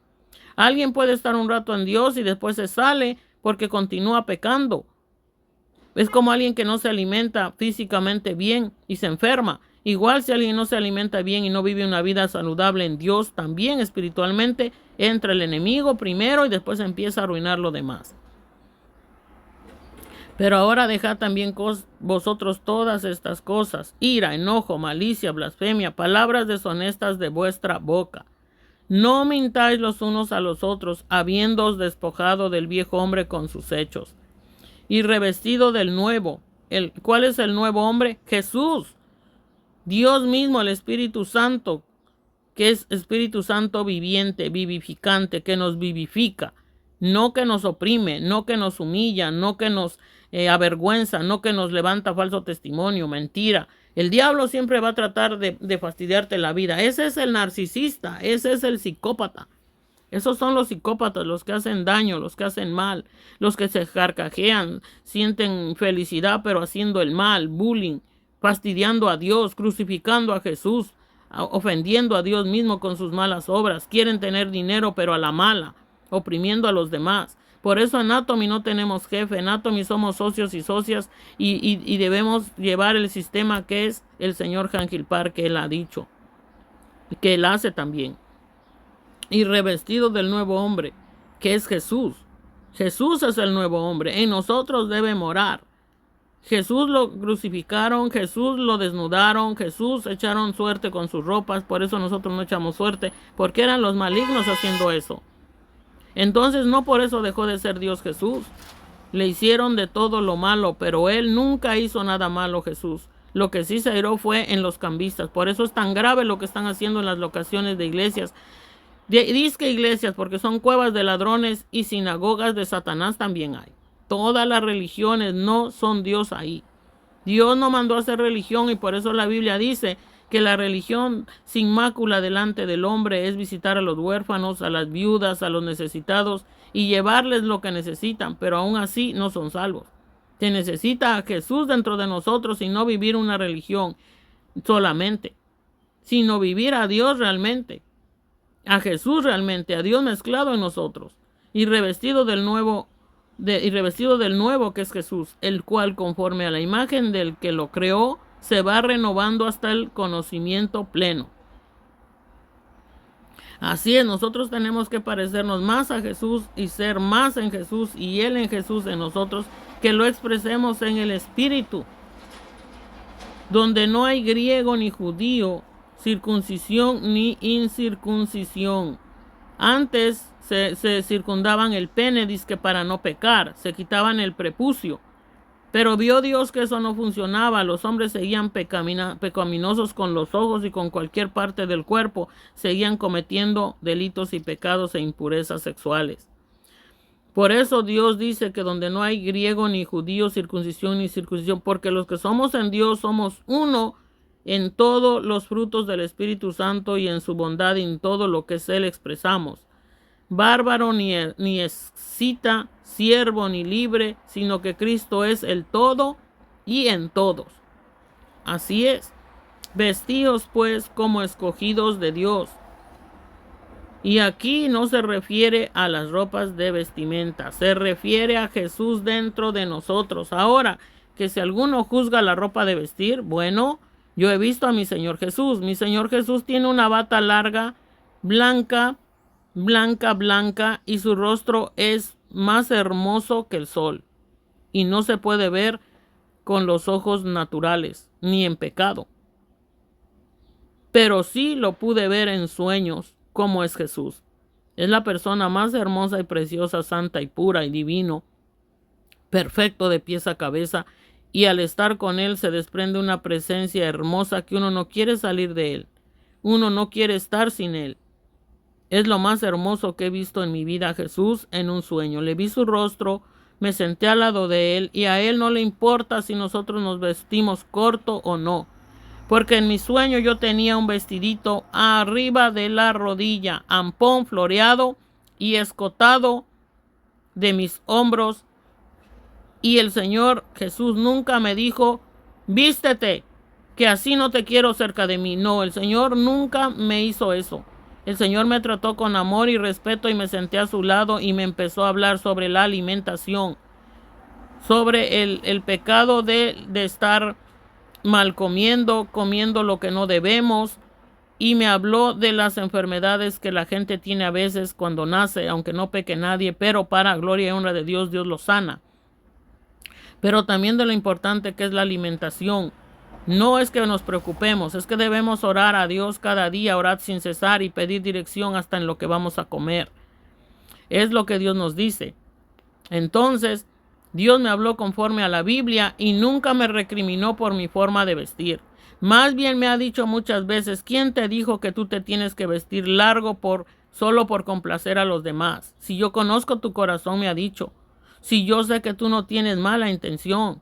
Alguien puede estar un rato en Dios y después se sale porque continúa pecando. Es como alguien que no se alimenta físicamente bien y se enferma. Igual, si alguien no se alimenta bien y no vive una vida saludable en Dios, también espiritualmente entra el enemigo primero y después empieza a arruinar lo demás. Pero ahora dejad también vosotros todas estas cosas: ira, enojo, malicia, blasfemia, palabras deshonestas de vuestra boca. No mintáis los unos a los otros, habiéndoos despojado del viejo hombre con sus hechos, y revestido del nuevo. ¿Cuál es el nuevo hombre? Jesús, Dios mismo, el Espíritu Santo, que es Espíritu Santo viviente, vivificante, que nos vivifica, no que nos oprime, no que nos humilla, no que nos avergüenza, no que nos levanta falso testimonio, mentira. El diablo siempre va a tratar de fastidiarte la vida. Ese es el narcisista, ese es el psicópata. Esos son los psicópatas, los que hacen daño, los que hacen mal, los que se carcajean, sienten felicidad pero haciendo el mal, bullying, fastidiando a Dios, crucificando a Jesús, ofendiendo a Dios mismo con sus malas obras. Quieren tener dinero pero a la mala, oprimiendo a los demás. Por eso en Atomy no tenemos jefe, en Atomy somos socios y socias y debemos llevar el sistema que es el señor Hangil Park, que él ha dicho, que él hace también. Y revestido del nuevo hombre, que es Jesús. Jesús es el nuevo hombre, en nosotros debe morar. Jesús lo crucificaron, Jesús lo desnudaron, Jesús echaron suerte con sus ropas, por eso nosotros no echamos suerte, porque eran los malignos haciendo eso. Entonces no por eso dejó de ser Dios Jesús. Le hicieron de todo lo malo, pero Él nunca hizo nada malo, Jesús. Lo que sí se airó fue en los cambistas. Por eso es tan grave lo que están haciendo en las locaciones de iglesias. Disque iglesias, porque son cuevas de ladrones, y sinagogas de Satanás también hay. Todas las religiones no son Dios ahí. Dios no mandó a hacer religión, y por eso la Biblia dice que la religión sin mácula delante del hombre es visitar a los huérfanos, a las viudas, a los necesitados y llevarles lo que necesitan, pero aún así no son salvos. Se necesita a Jesús dentro de nosotros y no vivir una religión solamente, sino vivir a Dios realmente, a Jesús realmente, a Dios mezclado en nosotros y revestido del nuevo que es Jesús, el cual conforme a la imagen del que lo creó se va renovando hasta el conocimiento pleno. Así es, nosotros tenemos que parecernos más a Jesús y ser más en Jesús y Él en Jesús en nosotros, que lo expresemos en el Espíritu, donde no hay griego ni judío, circuncisión ni incircuncisión. Antes se circundaban el pene, dizque para no pecar, se quitaban el prepucio. Pero vio Dios que eso no funcionaba. Los hombres seguían pecaminosos con los ojos y con cualquier parte del cuerpo. Seguían cometiendo delitos y pecados e impurezas sexuales. Por eso Dios dice que donde no hay griego ni judío, circuncisión ni circuncisión, porque los que somos en Dios somos uno en todos los frutos del Espíritu Santo y en su bondad y en todo lo que es Él expresamos. Bárbaro ni escita, siervo ni libre, sino que Cristo es el todo y en todos. Así es. Vestíos pues como escogidos de Dios. Y aquí no se refiere a las ropas de vestimenta, se refiere a Jesús dentro de nosotros. Ahora, que si alguno juzga la ropa de vestir, bueno, yo he visto a mi Señor Jesús. Mi Señor Jesús tiene una bata larga, blanca, y su rostro es más hermoso que el sol, y no se puede ver con los ojos naturales, ni en pecado. Pero sí lo pude ver en sueños, como es Jesús. Es la persona más hermosa y preciosa, santa y pura y divino, perfecto de pies a cabeza, y al estar con Él se desprende una presencia hermosa que uno no quiere salir de Él. Uno no quiere estar sin Él. Es lo más hermoso que he visto en mi vida, Jesús, en un sueño. Le vi su rostro, me senté al lado de Él y a Él no le importa si nosotros nos vestimos corto o no. Porque en mi sueño yo tenía un vestidito arriba de la rodilla, ampón floreado y escotado de mis hombros. Y el Señor Jesús nunca me dijo, vístete, que así no te quiero cerca de mí. No, el Señor nunca me hizo eso. El Señor me trató con amor y respeto y me senté a su lado y me empezó a hablar sobre la alimentación, sobre el pecado de estar mal comiendo lo que no debemos, y me habló de las enfermedades que la gente tiene a veces cuando nace, aunque no peque nadie, pero para gloria y honra de Dios, Dios lo sana. Pero también de lo importante que es la alimentación, No es que nos preocupemos, es que debemos orar a Dios cada día, orar sin cesar y pedir dirección hasta en lo que vamos a comer. Es lo que Dios nos dice. Entonces, Dios me habló conforme a la Biblia y nunca me recriminó por mi forma de vestir. Más bien me ha dicho muchas veces, ¿quién te dijo que tú te tienes que vestir largo solo por complacer a los demás? Si yo conozco tu corazón, me ha dicho. Si yo sé que tú no tienes mala intención.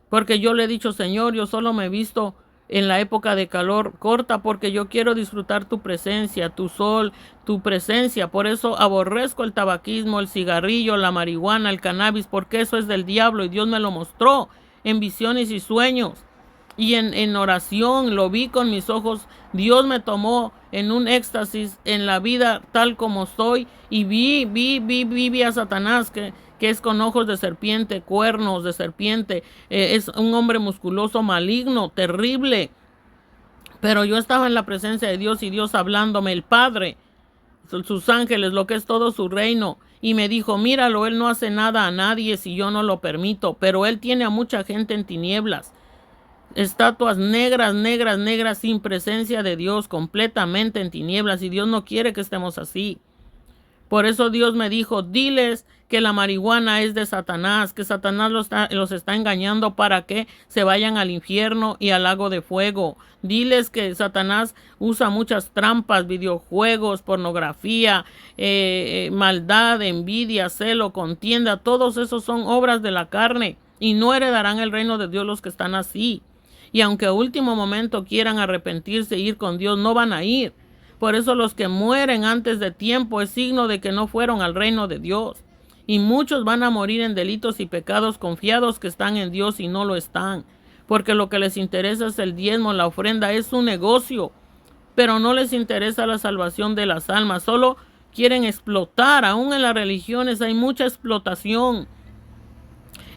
Porque yo le he dicho, Señor, yo solo me he visto en la época de calor corta porque yo quiero disfrutar tu presencia, tu sol, tu presencia. Por eso aborrezco el tabaquismo, el cigarrillo, la marihuana, el cannabis, porque eso es del diablo y Dios me lo mostró en visiones y sueños. Y en oración lo vi con mis ojos. Dios me tomó en un éxtasis en la vida tal como soy y vi a Satanás que es con ojos de serpiente, cuernos de serpiente, es un hombre musculoso, maligno, terrible. Pero yo estaba en la presencia de Dios y Dios hablándome, el Padre, sus ángeles, lo que es todo su reino. Y me dijo, míralo, él no hace nada a nadie si yo no lo permito, pero él tiene a mucha gente en tinieblas. Estatuas negras, negras, negras, sin presencia de Dios, completamente en tinieblas, y Dios no quiere que estemos así. Por eso Dios me dijo, diles que la marihuana es de Satanás, que Satanás los está engañando para que se vayan al infierno y al lago de fuego. Diles que Satanás usa muchas trampas, videojuegos, pornografía, maldad, envidia, celo, contienda. Todos esos son obras de la carne y no heredarán el reino de Dios los que están así. Y aunque a último momento quieran arrepentirse e ir con Dios, no van a ir. Por eso los que mueren antes de tiempo es signo de que no fueron al reino de Dios. Y muchos van a morir en delitos y pecados confiados que están en Dios y no lo están. Porque lo que les interesa es el diezmo, la ofrenda, es un negocio. Pero no les interesa la salvación de las almas. Solo quieren explotar. Aún en las religiones hay mucha explotación.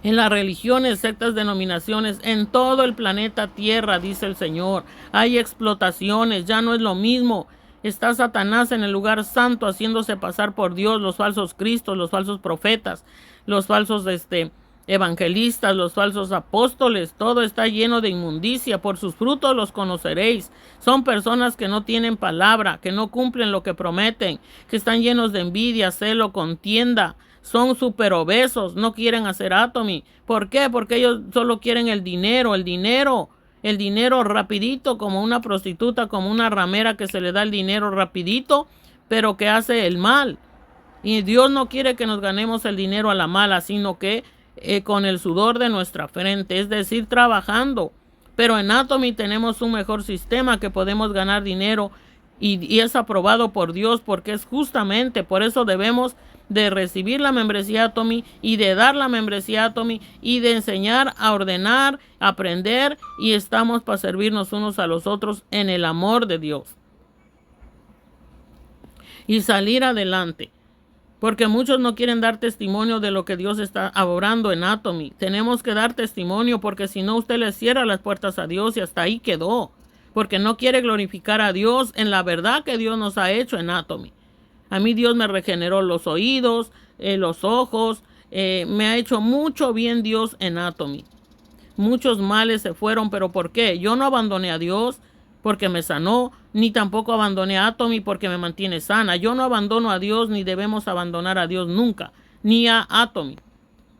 En las religiones, sectas, denominaciones, en todo el planeta Tierra, dice el Señor, hay explotaciones, ya no es lo mismo. Está Satanás en el lugar santo haciéndose pasar por Dios, los falsos cristos, los falsos profetas, los falsos evangelistas, los falsos apóstoles. Todo está lleno de inmundicia. Por sus frutos los conoceréis. Son personas que no tienen palabra, que no cumplen lo que prometen, que están llenos de envidia, celo, contienda. Son súper obesos, no quieren hacer Atomy. ¿Por qué? Porque ellos solo quieren el dinero rapidito, como una prostituta, como una ramera que se le da el dinero rapidito, pero que hace el mal. Y Dios no quiere que nos ganemos el dinero a la mala, sino que con el sudor de nuestra frente, es decir, trabajando. Pero en Atomy tenemos un mejor sistema que podemos ganar dinero y es aprobado por Dios porque es justamente, por eso debemos de recibir la membresía Atomy y de dar la membresía Atomy y de enseñar a ordenar, aprender, y estamos para servirnos unos a los otros en el amor de Dios y salir adelante. Porque muchos no quieren dar testimonio de lo que Dios está obrando en Atomy. Tenemos que dar testimonio porque si no usted le cierra las puertas a Dios y hasta ahí quedó. Porque no quiere glorificar a Dios en la verdad que Dios nos ha hecho en Atomy. A mí Dios me regeneró los oídos, los ojos, me ha hecho mucho bien Dios en Atomy. Muchos males se fueron, pero ¿por qué? Yo no abandoné a Dios porque me sanó, ni tampoco abandoné a Atomy porque me mantiene sana. Yo no abandono a Dios, ni debemos abandonar a Dios nunca, ni a Atomy.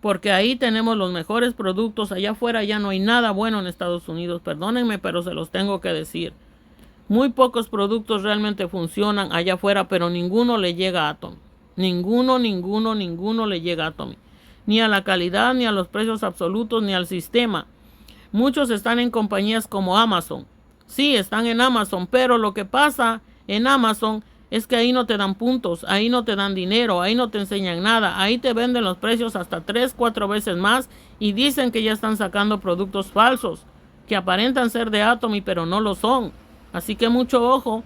Porque ahí tenemos los mejores productos. Allá afuera ya no hay nada bueno en Estados Unidos. Perdónenme, pero se los tengo que decir. Muy pocos productos realmente funcionan allá afuera, pero ninguno le llega a Atomy. Ninguno le llega a Atomy. Ni a la calidad, ni a los precios absolutos, ni al sistema. Muchos están en compañías como Amazon. Sí, están en Amazon, pero lo que pasa en Amazon es que ahí no te dan puntos, ahí no te dan dinero, ahí no te enseñan nada. Ahí te venden los precios hasta 3, 4 veces más y dicen que ya están sacando productos falsos que aparentan ser de Atomy, pero no lo son. Así que mucho ojo.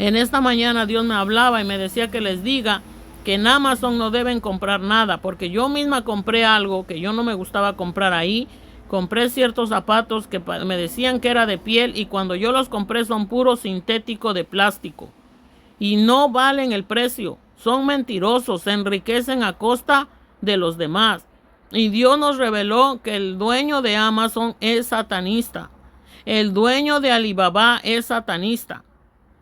En esta mañana Dios me hablaba y me decía que les diga que en Amazon no deben comprar nada, porque yo misma compré algo que yo no me gustaba comprar ahí. Compré ciertos zapatos que me decían que era de piel y cuando yo los compré son puro sintético de plástico. Y no valen el precio. Son mentirosos, se enriquecen a costa de los demás. Y Dios nos reveló que el dueño de Amazon es satanista. El dueño de Alibaba es satanista.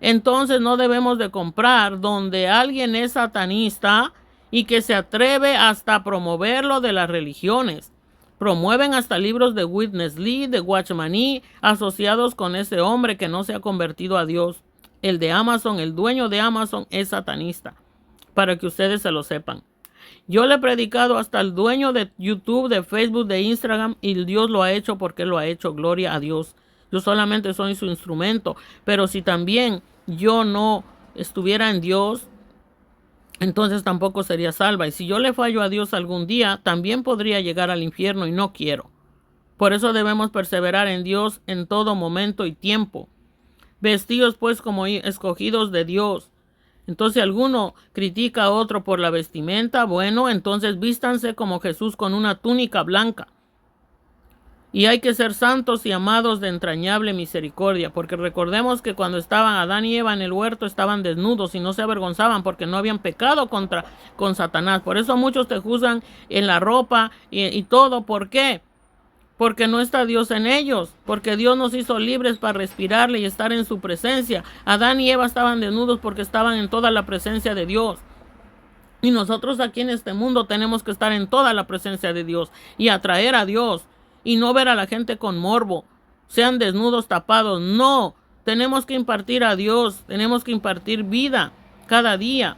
Entonces no debemos de comprar donde alguien es satanista y que se atreve hasta a promoverlo de las religiones. Promueven hasta libros de Witness Lee, de Watchman Nee, asociados con ese hombre que no se ha convertido a Dios. El de Amazon, el dueño de Amazon es satanista, para que ustedes se lo sepan. Yo le he predicado hasta el dueño de YouTube, de Facebook, de Instagram, y Dios lo ha hecho porque lo ha hecho. Gloria a Dios. Yo solamente soy su instrumento. Pero si también yo no estuviera en Dios, entonces tampoco sería salva. Y si yo le fallo a Dios algún día, también podría llegar al infierno y no quiero. Por eso debemos perseverar en Dios en todo momento y tiempo. Vestidos pues como escogidos de Dios. Entonces alguno critica a otro por la vestimenta, bueno, entonces vístanse como Jesús con una túnica blanca. Y hay que ser santos y amados de entrañable misericordia, porque recordemos que cuando estaban Adán y Eva en el huerto estaban desnudos y no se avergonzaban porque no habían pecado con Satanás. Por eso muchos te juzgan en la ropa y todo. ¿Por qué? Porque no está Dios en ellos, porque Dios nos hizo libres para respirarle y estar en su presencia. Adán y Eva estaban desnudos porque estaban en toda la presencia de Dios. Y nosotros aquí en este mundo tenemos que estar en toda la presencia de Dios y atraer a Dios y no ver a la gente con morbo, sean desnudos, tapados. No, tenemos que impartir a Dios, tenemos que impartir vida cada día.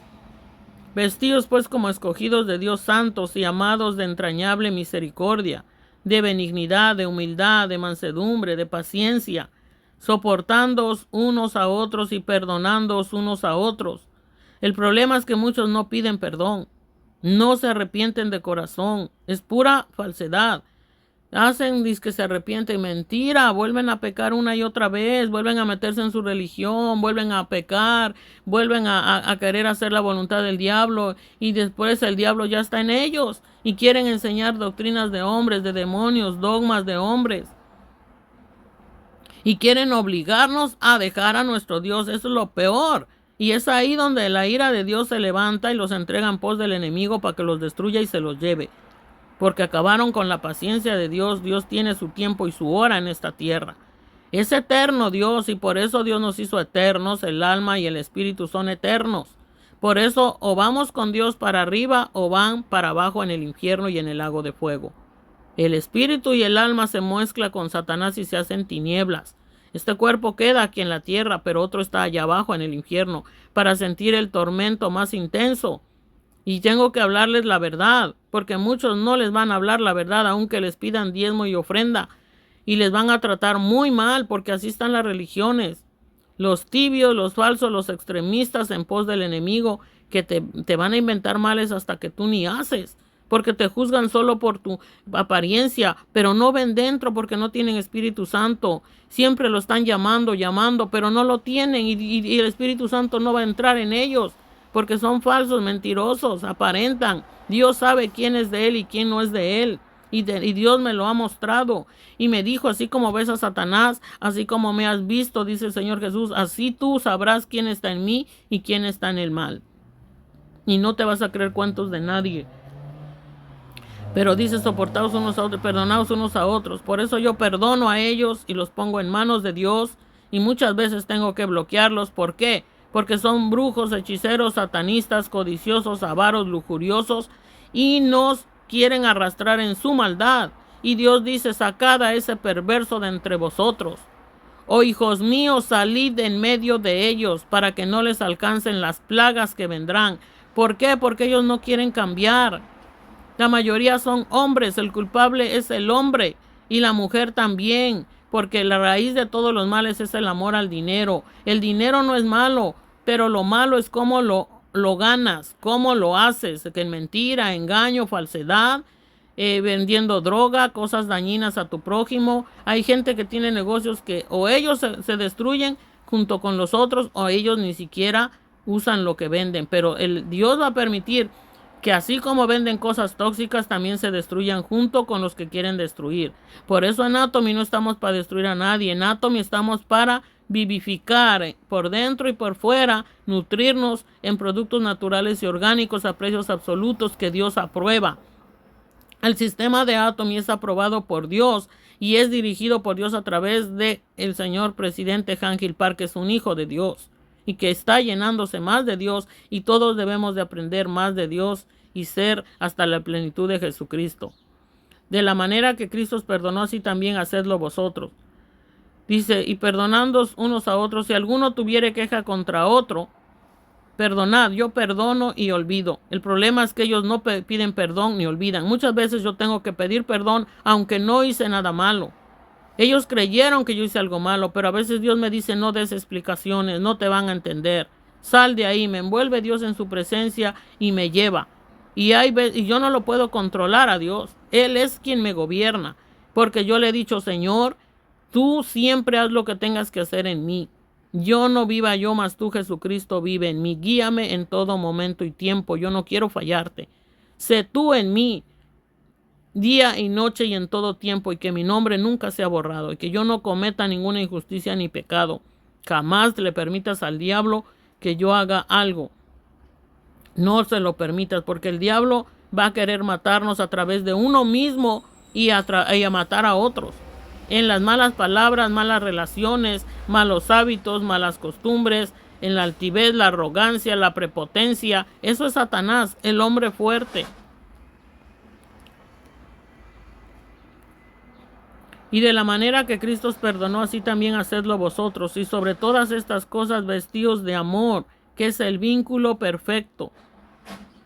Vestidos pues como escogidos de Dios, santos y amados de entrañable misericordia, de benignidad, de humildad, de mansedumbre, de paciencia, soportándoos unos a otros y perdonándoos unos a otros. El problema es que muchos no piden perdón, no se arrepienten de corazón, es pura falsedad. Hacen que se arrepienten, mentira, vuelven a pecar una y otra vez, vuelven a meterse en su religión, vuelven a pecar, vuelven a querer hacer la voluntad del diablo y después el diablo ya está en ellos y quieren enseñar doctrinas de hombres, de demonios, dogmas de hombres y quieren obligarnos a dejar a nuestro Dios. Eso es lo peor y es ahí donde la ira de Dios se levanta y los entrega en pos del enemigo para que los destruya y se los lleve. Porque acabaron con la paciencia de Dios. Dios tiene su tiempo y su hora en esta tierra. Es eterno Dios y por eso Dios nos hizo eternos. El alma y el espíritu son eternos. Por eso o vamos con Dios para arriba o van para abajo en el infierno y en el lago de fuego. El espíritu y el alma se mezclan con Satanás y se hacen tinieblas. Este cuerpo queda aquí en la tierra, pero otro está allá abajo en el infierno para sentir el tormento más intenso. Y tengo que hablarles la verdad, porque muchos no les van a hablar la verdad, aunque les pidan diezmo y ofrenda. Y les van a tratar muy mal, porque así están las religiones. Los tibios, los falsos, los extremistas en pos del enemigo, que te van a inventar males hasta que tú ni haces. Porque te juzgan solo por tu apariencia, pero no ven dentro porque no tienen Espíritu Santo. Siempre lo están llamando, pero no lo tienen y el Espíritu Santo no va a entrar en ellos. Porque son falsos, mentirosos, aparentan. Dios sabe quién es de él y quién no es de él. Y Dios me lo ha mostrado. Y me dijo, así como ves a Satanás, así como me has visto, dice el Señor Jesús, así tú sabrás quién está en mí y quién está en el mal. Y no te vas a creer cuentos de nadie. Pero dice, soportaos unos a otros, perdonaos unos a otros. Por eso yo perdono a ellos y los pongo en manos de Dios. Y muchas veces tengo que bloquearlos. ¿Por qué? Porque son brujos, hechiceros, satanistas, codiciosos, avaros, lujuriosos y nos quieren arrastrar en su maldad. Y Dios dice, sacad a ese perverso de entre vosotros. Oh hijos míos, salid en medio de ellos para que no les alcancen las plagas que vendrán. ¿Por qué? Porque ellos no quieren cambiar. La mayoría son hombres, el culpable es el hombre y la mujer también. Porque la raíz de todos los males es el amor al dinero. El dinero no es malo, pero lo malo es cómo lo ganas, cómo lo haces, que en mentira, engaño, falsedad, vendiendo droga, cosas dañinas a tu prójimo. Hay gente que tiene negocios que o ellos se destruyen junto con los otros o ellos ni siquiera usan lo que venden. Pero Dios va a permitir que así como venden cosas tóxicas, también se destruyan junto con los que quieren destruir. Por eso en Atomy no estamos para destruir a nadie. En Atomy estamos para vivificar por dentro y por fuera, nutrirnos en productos naturales y orgánicos a precios absolutos que Dios aprueba. El sistema de Atomy es aprobado por Dios y es dirigido por Dios a través de el señor presidente Han Gil-Park, que es un hijo de Dios y que está llenándose más de Dios, y todos debemos de aprender más de Dios y ser hasta la plenitud de Jesucristo. De la manera que Cristo os perdonó, así también hacedlo vosotros. Dice, y perdonándoos unos a otros, si alguno tuviere queja contra otro, perdonad, yo perdono y olvido. El problema es que ellos no piden perdón ni olvidan. Muchas veces yo tengo que pedir perdón aunque no hice nada malo. Ellos creyeron que yo hice algo malo, pero a veces Dios me dice, no des explicaciones, no te van a entender. Sal de ahí, me envuelve Dios en su presencia y me lleva. Y yo no lo puedo controlar a Dios. Él es quien me gobierna, porque yo le he dicho, Señor, tú siempre haz lo que tengas que hacer en mí. Yo no viva yo, mas tú, Jesucristo, vive en mí. Guíame en todo momento y tiempo. Yo no quiero fallarte. Sé tú en mí, día y noche y en todo tiempo, y que mi nombre nunca sea borrado, y que yo no cometa ninguna injusticia ni pecado. Jamás le permitas al diablo que yo haga algo. No se lo permitas, porque el diablo va a querer matarnos a través de uno mismo y a matar a otros. En las malas palabras, malas relaciones, malos hábitos, malas costumbres, en la altivez, la arrogancia, la prepotencia. Eso es Satanás, el hombre fuerte. Y de la manera que Cristo os perdonó, así también hacedlo vosotros. Y sobre todas estas cosas, vestíos de amor, que es el vínculo perfecto.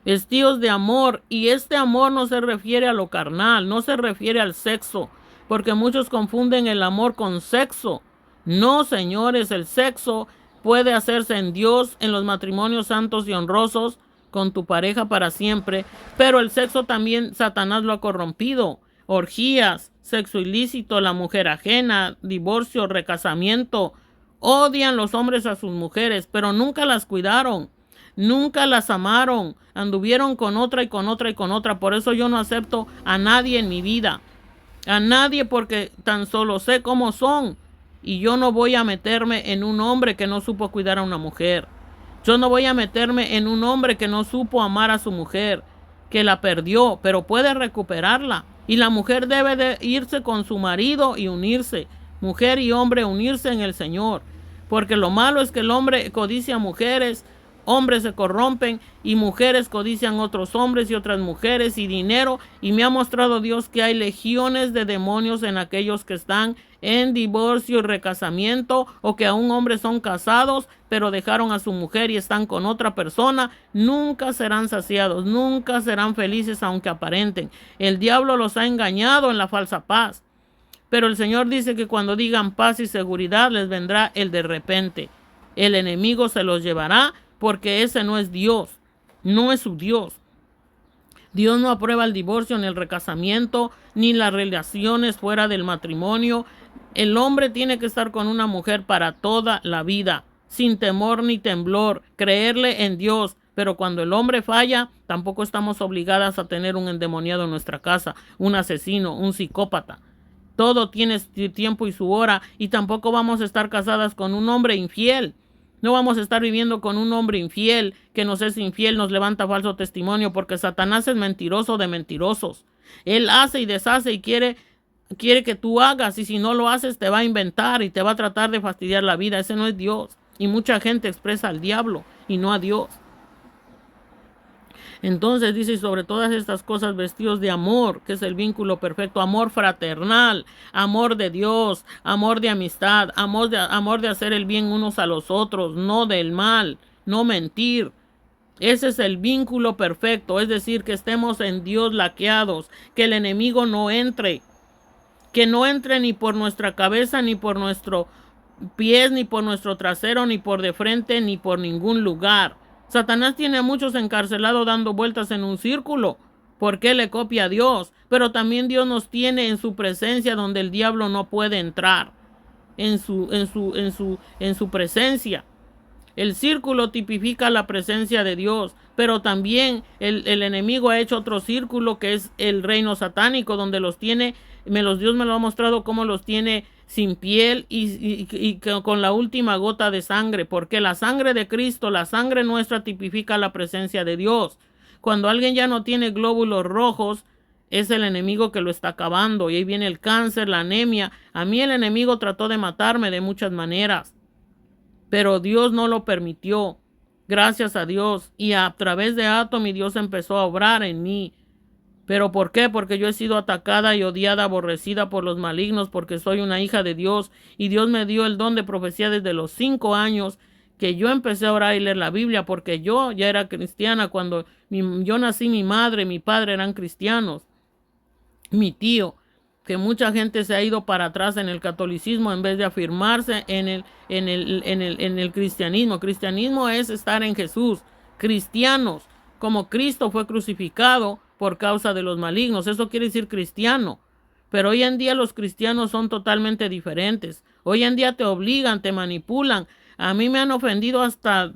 Vestíos de amor. Y este amor no se refiere a lo carnal, no se refiere al sexo, porque muchos confunden el amor con sexo. No, señores, el sexo puede hacerse en Dios, en los matrimonios santos y honrosos, con tu pareja para siempre, pero el sexo también Satanás lo ha corrompido. Orgías, sexo ilícito, la mujer ajena, divorcio, recasamiento. Odian los hombres a sus mujeres, pero nunca las cuidaron, nunca las amaron, anduvieron con otra y con otra y con otra. Por eso yo no acepto a nadie en mi vida, a nadie, porque tan solo sé cómo son, y yo no voy a meterme en un hombre que no supo cuidar a una mujer. Yo no voy a meterme en un hombre que no supo amar a su mujer, que la perdió, pero puede recuperarla. Y la mujer debe de irse con su marido y unirse. Mujer y hombre unirse en el Señor. Porque lo malo es que el hombre codicia mujeres, hombres se corrompen y mujeres codician otros hombres y otras mujeres y dinero. Y me ha mostrado Dios que hay legiones de demonios en aquellos que están en divorcio y recasamiento, o que aún hombres son casados pero dejaron a su mujer y están con otra persona. Nunca serán saciados, nunca serán felices aunque aparenten. El diablo los ha engañado en la falsa paz. Pero el Señor dice que cuando digan paz y seguridad les vendrá el de repente. El enemigo se los llevará, porque ese no es Dios, no es su Dios. Dios no aprueba el divorcio, ni el recasamiento, ni las relaciones fuera del matrimonio. El hombre tiene que estar con una mujer para toda la vida, sin temor ni temblor, creerle en Dios. Pero cuando el hombre falla, tampoco estamos obligadas a tener un endemoniado en nuestra casa, un asesino, un psicópata. Todo tiene tiempo y su hora, y tampoco vamos a estar casadas con un hombre infiel. No vamos a estar viviendo con un hombre infiel que nos es infiel, nos levanta falso testimonio, porque Satanás es mentiroso de mentirosos. Él hace y deshace y quiere que tú hagas, y si no lo haces te va a inventar y te va a tratar de fastidiar la vida. Ese no es Dios. Y mucha gente expresa al diablo y no a Dios. Entonces dice, sobre todas estas cosas vestidos de amor, que es el vínculo perfecto, amor fraternal, amor de Dios, amor de amistad, amor de hacer el bien unos a los otros, no del mal, no mentir. Ese es el vínculo perfecto, es decir, que estemos en Dios laqueados, que el enemigo no entre, que no entre ni por nuestra cabeza, ni por nuestros pies, ni por nuestro trasero, ni por de frente, ni por ningún lugar. Satanás tiene a muchos encarcelados dando vueltas en un círculo, porque le copia a Dios, pero también Dios nos tiene en su presencia, donde el diablo no puede entrar, en su presencia. El círculo tipifica la presencia de Dios, pero también el enemigo ha hecho otro círculo, que es el reino satánico, donde los tiene, Dios me lo ha mostrado cómo los tiene sin piel y con la última gota de sangre, porque la sangre de Cristo, la sangre nuestra, tipifica la presencia de Dios. Cuando alguien ya no tiene glóbulos rojos, es el enemigo que lo está acabando. Y ahí viene el cáncer, la anemia. A mí el enemigo trató de matarme de muchas maneras, pero Dios no lo permitió. Gracias a Dios. Y a través de Atomy Dios empezó a obrar en mí. ¿Pero por qué? Porque yo he sido atacada y odiada, aborrecida por los malignos, porque soy una hija de Dios. Y Dios me dio el don de profecía desde los 5 años, que yo empecé a orar y leer la Biblia, porque yo ya era cristiana. Cuando yo nací, mi madre y mi padre eran cristianos. Mi tío, que mucha gente se ha ido para atrás en el catolicismo en vez de afirmarse en el cristianismo. Cristianismo es estar en Jesús. Cristianos, como Cristo fue crucificado por causa de los malignos. Eso quiere decir cristiano. Pero hoy en día los cristianos son totalmente diferentes. Hoy en día te obligan, te manipulan. A mí me han ofendido hasta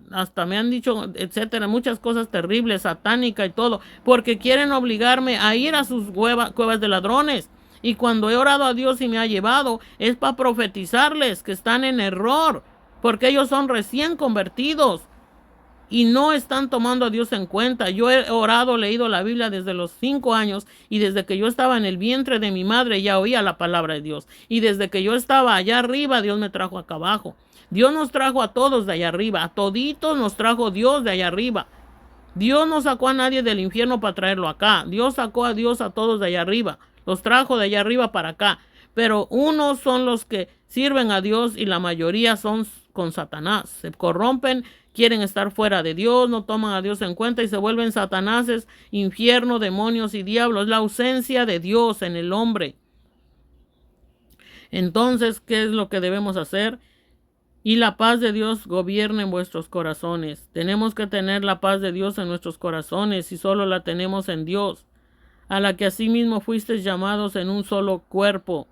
me han dicho, etcétera, muchas cosas terribles, satánicas y todo, porque quieren obligarme a ir a sus cuevas de ladrones. Y cuando he orado a Dios y me ha llevado, es para profetizarles que están en error, porque ellos son recién convertidos y no están tomando a Dios en cuenta. Yo he orado, leído la Biblia desde los 5 años, y desde que yo estaba en el vientre de mi madre ya oía la palabra de Dios. Y desde que yo estaba allá arriba, Dios me trajo acá abajo. Dios nos trajo a todos de allá arriba, a toditos nos trajo Dios de allá arriba. Dios no sacó a nadie del infierno para traerlo acá. Dios sacó a Dios a todos de allá arriba, los trajo de allá arriba para acá. Pero unos son los que sirven a Dios y la mayoría son con Satanás. Se corrompen, quieren estar fuera de Dios, no toman a Dios en cuenta y se vuelven satanáses, infierno, demonios y diablos. Es la ausencia de Dios en el hombre. Entonces, ¿qué es lo que debemos hacer? Y la paz de Dios gobierne en vuestros corazones. Tenemos que tener la paz de Dios en nuestros corazones y solo la tenemos en Dios, a la que asimismo fuisteis llamados en un solo cuerpo.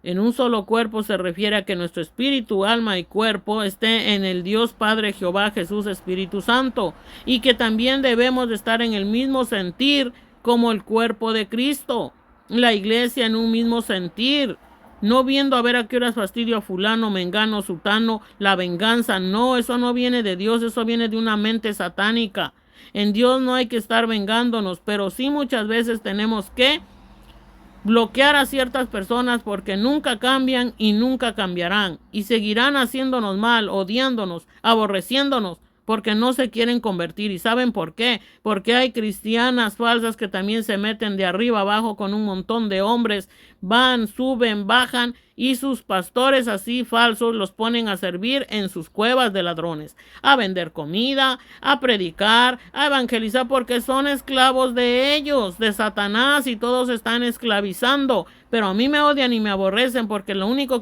En un solo cuerpo se refiere a que nuestro espíritu, alma y cuerpo esté en el Dios Padre, Jehová, Jesús, Espíritu Santo, y que también debemos de estar en el mismo sentir como el cuerpo de Cristo, la iglesia en un mismo sentir. No viendo a ver a qué horas fastidio a fulano, mengano, sutano, la venganza. No, eso no viene de Dios, eso viene de una mente satánica. En Dios no hay que estar vengándonos, pero sí muchas veces tenemos que bloquear a ciertas personas porque nunca cambian y nunca cambiarán. Y seguirán haciéndonos mal, odiándonos, aborreciéndonos, porque no se quieren convertir. ¿Y saben por qué? Porque hay cristianas falsas que también se meten de arriba abajo con un montón de hombres, van, suben, bajan, y sus pastores así falsos los ponen a servir en sus cuevas de ladrones, a vender comida, a predicar, a evangelizar, porque son esclavos de ellos, de Satanás, y todos están esclavizando. Pero a mí me odian y me aborrecen porque lo único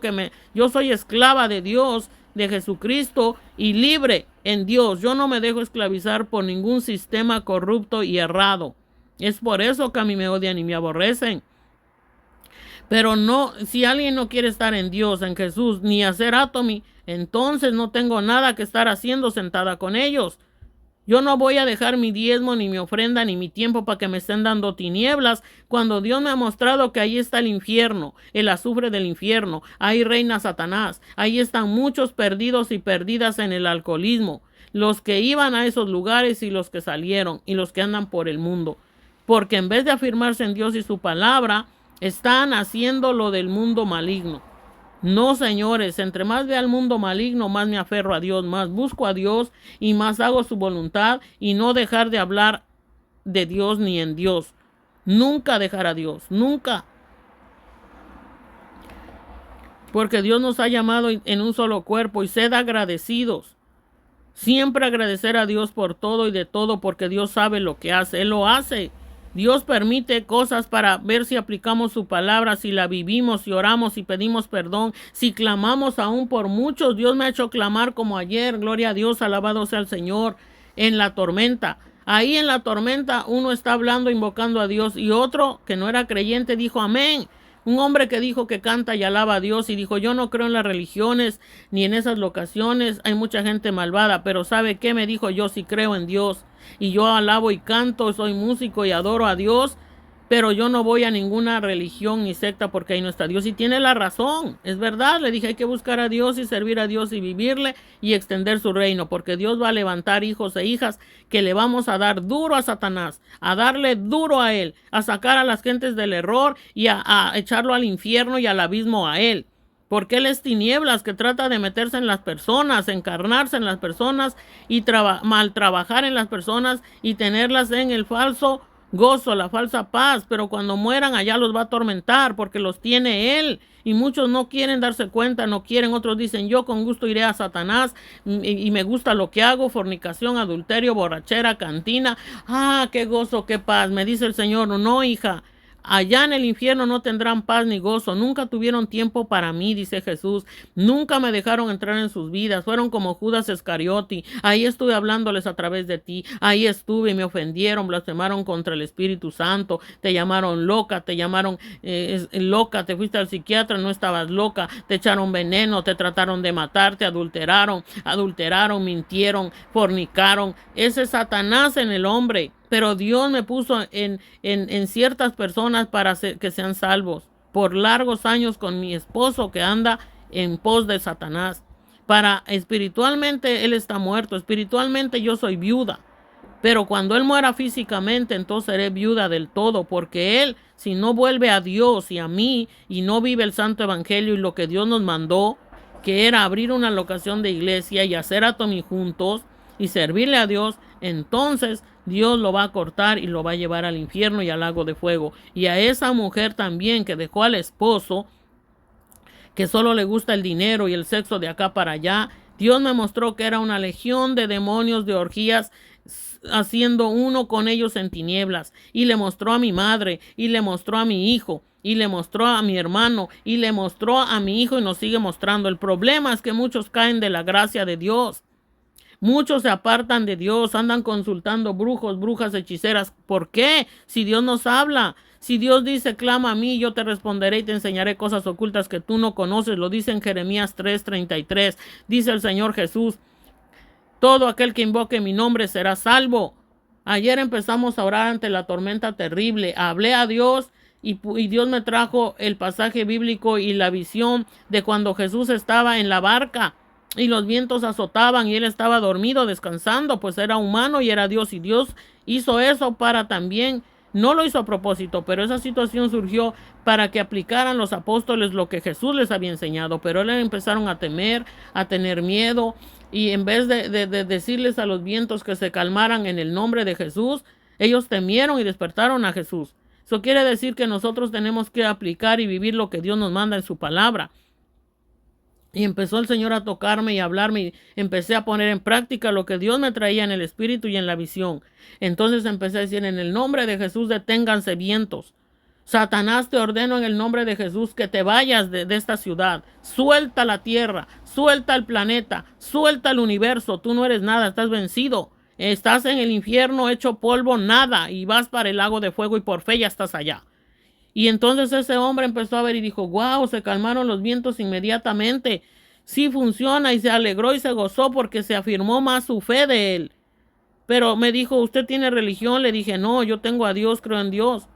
yo soy esclava de Dios, de Jesucristo, y libre en Dios. Yo no me dejo esclavizar por ningún sistema corrupto y errado. Es por eso que a mí me odian y me aborrecen. Pero no, si alguien no quiere estar en Dios, en Jesús, ni hacer Atomy, entonces no tengo nada que estar haciendo sentada con ellos. Yo no voy a dejar mi diezmo, ni mi ofrenda, ni mi tiempo para que me estén dando tinieblas, cuando Dios me ha mostrado que ahí está el infierno, el azufre del infierno. Ahí reina Satanás. Ahí están muchos perdidos y perdidas en el alcoholismo. Los que iban a esos lugares y los que salieron y los que andan por el mundo. Porque en vez de afirmarse en Dios y su palabra, están haciendo lo del mundo maligno. No, señores, entre más vea el mundo maligno, más me aferro a Dios, más busco a Dios y más hago su voluntad, y no dejar de hablar de Dios ni en Dios. Nunca dejar a Dios, nunca. Porque Dios nos ha llamado en un solo cuerpo, y sed agradecidos. Siempre agradecer a Dios por todo y de todo, porque Dios sabe lo que hace, Él lo hace. Dios permite cosas para ver si aplicamos su palabra, si la vivimos, si oramos, si pedimos perdón, si clamamos aún por muchos. Dios me ha hecho clamar como ayer, gloria a Dios, alabado sea el Señor, en la tormenta. Ahí en la tormenta uno está hablando, invocando a Dios, y otro que no era creyente dijo amén. Un hombre que dijo que canta y alaba a Dios y dijo, yo no creo en las religiones ni en esas locaciones, hay mucha gente malvada, pero ¿sabe qué? Me dijo, yo sí creo en Dios y yo alabo y canto, soy músico y adoro a Dios, pero yo no voy a ninguna religión ni secta porque ahí no está Dios. Y tiene la razón, es verdad. Le dije, hay que buscar a Dios y servir a Dios y vivirle y extender su reino, porque Dios va a levantar hijos e hijas que le vamos a dar duro a Satanás, a darle duro a él, a sacar a las gentes del error y a echarlo al infierno y al abismo a él. Porque él es tinieblas que trata de meterse en las personas, encarnarse en las personas y mal trabajar en las personas y tenerlas en el falso gozo, la falsa paz, pero cuando mueran allá los va a atormentar porque los tiene él. Y muchos no quieren darse cuenta, no quieren. Otros dicen, yo con gusto iré a Satanás y me gusta lo que hago, fornicación, adulterio, borrachera, cantina. Ah, qué gozo, qué paz. Me dice el Señor, no, hija. Allá en el infierno no tendrán paz ni gozo. Nunca tuvieron tiempo para mí, dice Jesús. Nunca me dejaron entrar en sus vidas. Fueron como Judas Iscariote. Ahí estuve hablándoles a través de ti. Ahí estuve y me ofendieron, blasfemaron contra el Espíritu Santo. Te llamaron loca, te llamaron loca. Te fuiste al psiquiatra, no estabas loca. Te echaron veneno, te trataron de matar, te adulteraron, mintieron, fornicaron. Ese es Satanás en el hombre. Pero Dios me puso en ciertas personas para que sean salvos. Por largos años con mi esposo que anda en pos de Satanás. Para espiritualmente él está muerto. Espiritualmente yo soy viuda. Pero cuando él muera físicamente, entonces seré viuda del todo. Porque él, si no vuelve a Dios y a mí y no vive el santo evangelio y lo que Dios nos mandó, que era abrir una locación de iglesia y hacer atomi juntos y servirle a Dios, entonces Dios lo va a cortar y lo va a llevar al infierno y al lago de fuego. Y a esa mujer también que dejó al esposo, que solo le gusta el dinero y el sexo de acá para allá, Dios me mostró que era una legión de demonios, de orgías, haciendo uno con ellos en tinieblas. Y le mostró a mi madre, y le mostró a mi hijo, y le mostró a mi hermano, y le mostró a mi hijo y nos sigue mostrando. El problema es que muchos caen de la gracia de Dios. Muchos se apartan de Dios, andan consultando brujos, brujas, hechiceras. ¿Por qué? Si Dios nos habla, si Dios dice, clama a mí, yo te responderé y te enseñaré cosas ocultas que tú no conoces. Lo dice en Jeremías 3:33. Dice el Señor Jesús, todo aquel que invoque mi nombre será salvo. Ayer empezamos a orar ante la tormenta terrible. Hablé a Dios y Dios me trajo el pasaje bíblico y la visión de cuando Jesús estaba en la barca. Y los vientos azotaban y él estaba dormido, descansando, pues era humano y era Dios. Y Dios hizo eso para también, no lo hizo a propósito, pero esa situación surgió para que aplicaran los apóstoles lo que Jesús les había enseñado. Pero ellos empezaron a temer, a tener miedo. Y en vez de decirles a los vientos que se calmaran en el nombre de Jesús, ellos temieron y despertaron a Jesús. Eso quiere decir que nosotros tenemos que aplicar y vivir lo que Dios nos manda en su palabra. Y empezó el Señor a tocarme y a hablarme y empecé a poner en práctica lo que Dios me traía en el espíritu y en la visión. Entonces empecé a decir, en el nombre de Jesús deténganse vientos. Satanás, te ordeno en el nombre de Jesús que te vayas de esta ciudad. Suelta la tierra, suelta el planeta, suelta el universo. Tú no eres nada, estás vencido. Estás en el infierno hecho polvo, nada. Y vas para el lago de fuego y por fe ya estás allá. Y entonces ese hombre empezó a ver y dijo, wow, se calmaron los vientos inmediatamente. Sí funciona, y se alegró y se gozó porque se afirmó más su fe de él. Pero me dijo, ¿usted tiene religión? Le dije, no, yo tengo a Dios, creo en Dios.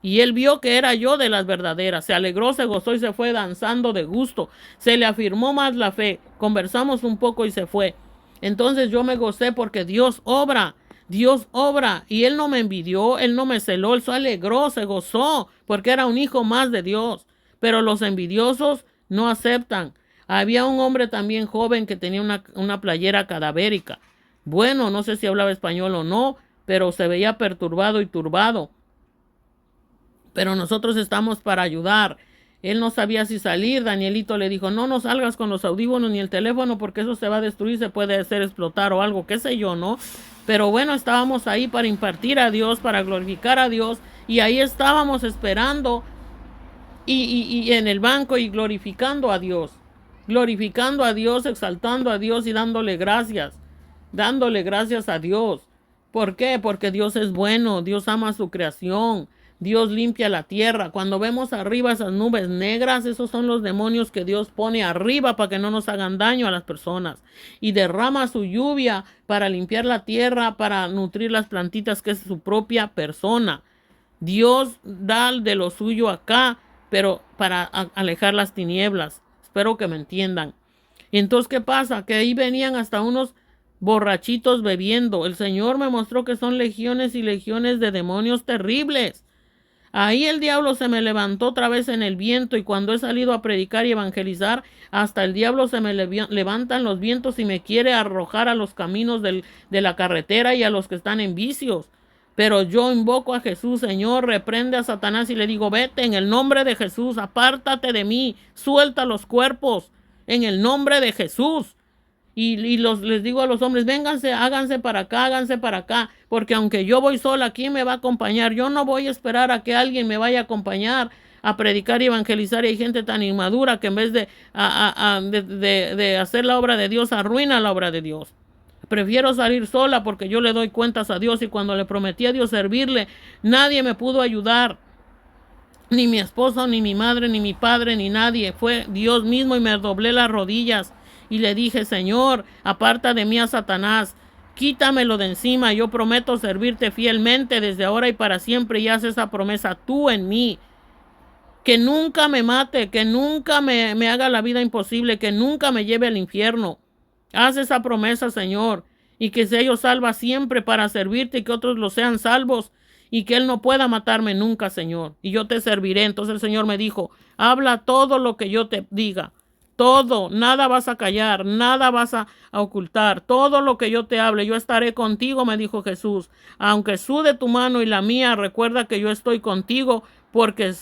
Y él vio que era yo de las verdaderas. Se alegró, se gozó y se fue danzando de gusto. Se le afirmó más la fe. Conversamos un poco y se fue. Entonces yo me gocé porque Dios obra. Dios obra, y él no me envidió, él no me celó, él se alegró, se gozó, porque era un hijo más de Dios. Pero los envidiosos no aceptan. Había un hombre también joven que tenía una playera cadavérica. Bueno, no sé si hablaba español o no, pero se veía perturbado y turbado. Pero nosotros estamos para ayudar. Él no sabía si salir. Danielito le dijo, no salgas con los audífonos ni el teléfono porque eso se va a destruir, se puede hacer explotar o algo, qué sé yo, ¿no? Pero bueno, estábamos ahí para impartir a Dios, para glorificar a Dios, y ahí estábamos esperando y en el banco y glorificando a Dios, exaltando a Dios y dándole gracias a Dios. ¿Por qué? Porque Dios es bueno, Dios ama su creación. Dios limpia la tierra. Cuando vemos arriba esas nubes negras, esos son los demonios que Dios pone arriba para que no nos hagan daño a las personas. Y derrama su lluvia para limpiar la tierra, para nutrir las plantitas, que es su propia persona. Dios da de lo suyo acá, pero para alejar las tinieblas. Espero que me entiendan. Y entonces, ¿qué pasa? Que ahí venían hasta unos borrachitos bebiendo. El Señor me mostró que son legiones y legiones de demonios terribles. Ahí el diablo se me levantó otra vez en el viento, y cuando he salido a predicar y evangelizar, hasta el diablo se me levanta en los vientos y me quiere arrojar a los caminos de la carretera y a los que están en vicios. Pero yo invoco a Jesús. Señor, reprende a Satanás y le digo, vete en el nombre de Jesús, apártate de mí, suelta los cuerpos en el nombre de Jesús. Y les digo a los hombres, vénganse, háganse para acá, porque aunque yo voy sola, ¿quién me va a acompañar? Yo no voy a esperar a que alguien me vaya a acompañar a predicar y evangelizar. Y hay gente tan inmadura que en vez de hacer la obra de Dios, arruina la obra de Dios. Prefiero salir sola porque yo le doy cuentas a Dios, y cuando le prometí a Dios servirle, nadie me pudo ayudar. Ni mi esposo, ni mi madre, ni mi padre, ni nadie. Fue Dios mismo, y me doblé las rodillas y le dije, Señor, aparta de mí a Satanás, quítamelo de encima. Yo prometo servirte fielmente desde ahora y para siempre, y haz esa promesa tú en mí. Que nunca me mate, que nunca me haga la vida imposible, que nunca me lleve al infierno. Haz esa promesa, Señor, y que sea yo salva siempre para servirte, y que otros lo sean salvos, y que Él no pueda matarme nunca, Señor, y yo te serviré. Entonces el Señor me dijo, habla todo lo que yo te diga, todo, nada vas a callar, nada vas a ocultar, todo lo que yo te hable, yo estaré contigo, me dijo Jesús. Aunque sude tu mano y la mía, recuerda que yo estoy contigo, porque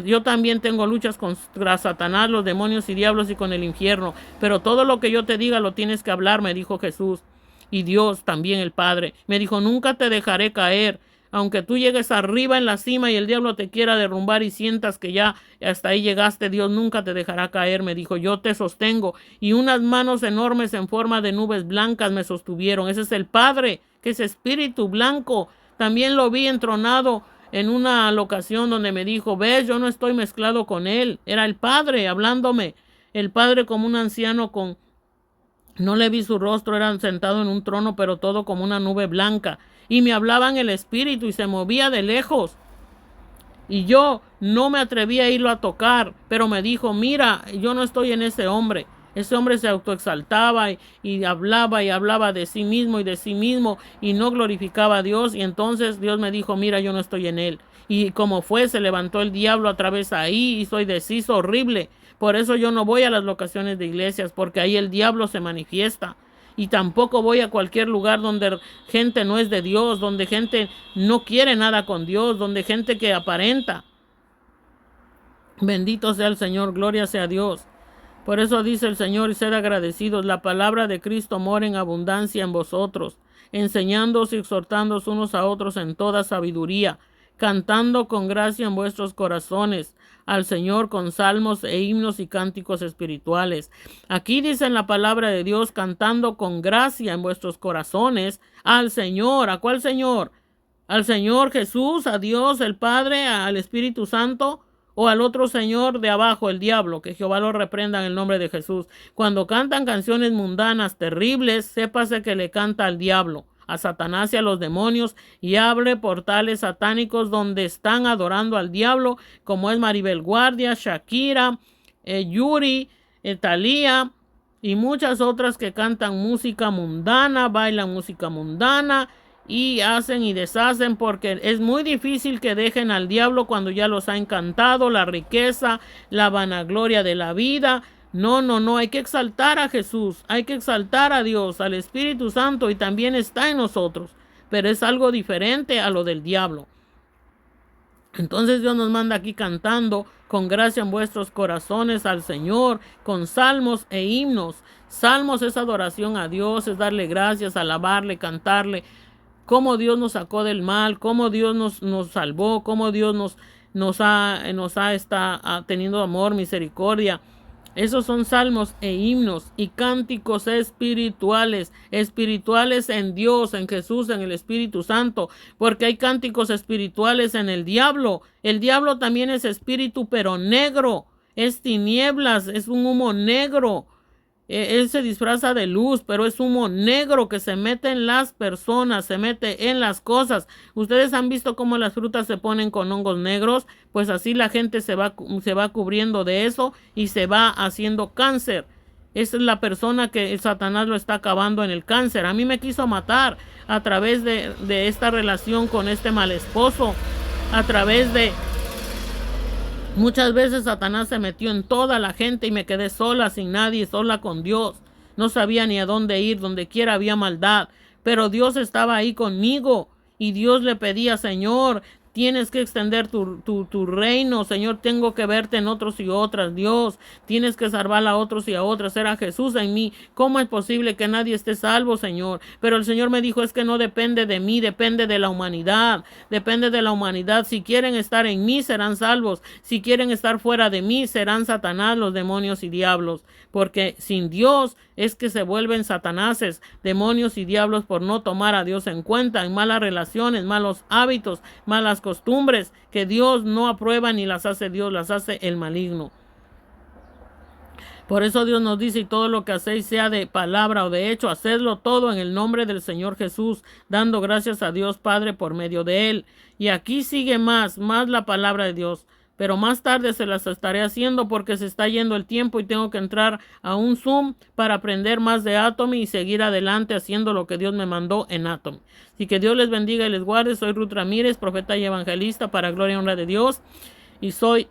yo también tengo luchas contra Satanás, los demonios y diablos, y con el infierno. Pero todo lo que yo te diga lo tienes que hablar, me dijo Jesús. Y Dios también, el Padre, me dijo, nunca te dejaré caer. Aunque tú llegues arriba en la cima y el diablo te quiera derrumbar y sientas que ya hasta ahí llegaste, Dios nunca te dejará caer. Me dijo, yo te sostengo. Y unas manos enormes en forma de nubes blancas me sostuvieron. Ese es el Padre, que es espíritu blanco. También lo vi entronado en una locación donde me dijo, ves, yo no estoy mezclado con él. Era el Padre hablándome. El Padre como un anciano con... No le vi su rostro, era sentado en un trono, pero todo como una nube blanca. Y me hablaba en el espíritu y se movía de lejos. Y yo no me atreví a irlo a tocar, pero me dijo, mira, yo no estoy en ese hombre. Ese hombre se autoexaltaba y hablaba de sí mismo y no glorificaba a Dios. Y entonces Dios me dijo, mira, yo no estoy en él. Y como fue, se levantó el diablo a través ahí, hizo y deshizo horrible. Por eso yo no voy a las locaciones de iglesias, porque ahí el diablo se manifiesta. Y tampoco voy a cualquier lugar donde gente no es de Dios, donde gente no quiere nada con Dios, donde gente que aparenta. Bendito sea el Señor, gloria sea a Dios. Por eso dice el Señor, y sed agradecidos, la palabra de Cristo mora en abundancia en vosotros, enseñándoos y exhortándoos unos a otros en toda sabiduría, cantando con gracia en vuestros corazones al Señor con salmos e himnos y cánticos espirituales. Aquí dice en la palabra de Dios, cantando con gracia en vuestros corazones al Señor. ¿A cuál Señor? ¿Al Señor Jesús, a Dios el Padre, al Espíritu Santo, o al otro señor de abajo, el diablo? Que Jehová lo reprenda en el nombre de Jesús. Cuando cantan canciones mundanas terribles, sépase que le canta al diablo, a Satanás y a los demonios, y abre portales satánicos donde están adorando al diablo, como es Maribel Guardia, Shakira, Yuri, Thalía y muchas otras que cantan música mundana, bailan música mundana y hacen y deshacen, porque es muy difícil que dejen al diablo cuando ya los ha encantado la riqueza, la vanagloria de la vida. No, hay que exaltar a Jesús, hay que exaltar a Dios, al Espíritu Santo, y también está en nosotros, pero es algo diferente a lo del diablo. Entonces Dios nos manda aquí cantando con gracia en vuestros corazones al Señor, con salmos e himnos. Salmos es adoración a Dios, es darle gracias, alabarle, cantarle, cómo Dios nos sacó del mal, cómo Dios nos salvó, cómo Dios nos ha teniendo amor, misericordia. Esos son salmos e himnos y cánticos espirituales en Dios, en Jesús, en el Espíritu Santo, porque hay cánticos espirituales en el diablo. El diablo también es espíritu, pero negro, es tinieblas, es un humo negro. Él se disfraza de luz, pero es humo negro que se mete en las personas, se mete en las cosas. Ustedes han visto cómo las frutas se ponen con hongos negros, pues así la gente se va cubriendo de eso y se va haciendo cáncer. Esa es la persona que Satanás lo está acabando en el cáncer. A mí me quiso matar a través de esta relación con este mal esposo, a través de... Muchas veces Satanás se metió en toda la gente y me quedé sola, sin nadie, sola con Dios. No sabía ni a dónde ir, donde quiera había maldad. Pero Dios estaba ahí conmigo y Dios le pedía, Señor, tienes que extender tu reino, Señor, tengo que verte en otros y otras, Dios, tienes que salvar a otros y a otras, era Jesús en mí. ¿Cómo es posible que nadie esté salvo, Señor? Pero el Señor me dijo, es que no depende de mí, depende de la humanidad, depende de la humanidad. Si quieren estar en mí, serán salvos. Si quieren estar fuera de mí, serán Satanás, los demonios y diablos. Porque sin Dios es que se vuelven satanases, demonios y diablos por no tomar a Dios en cuenta, en malas relaciones, malos hábitos, malas costumbres que Dios no aprueba ni las hace Dios, las hace el maligno. Por eso Dios nos dice, y todo lo que hacéis, sea de palabra o de hecho, hacedlo todo en el nombre del Señor Jesús, dando gracias a Dios Padre por medio de Él. Y aquí sigue más la palabra de Dios. Pero más tarde se las estaré haciendo porque se está yendo el tiempo y tengo que entrar a un Zoom para aprender más de Atomy y seguir adelante haciendo lo que Dios me mandó en Atomy. Así que Dios les bendiga y les guarde. Soy Ruth Ramírez, profeta y evangelista para gloria y honra de Dios. Y soy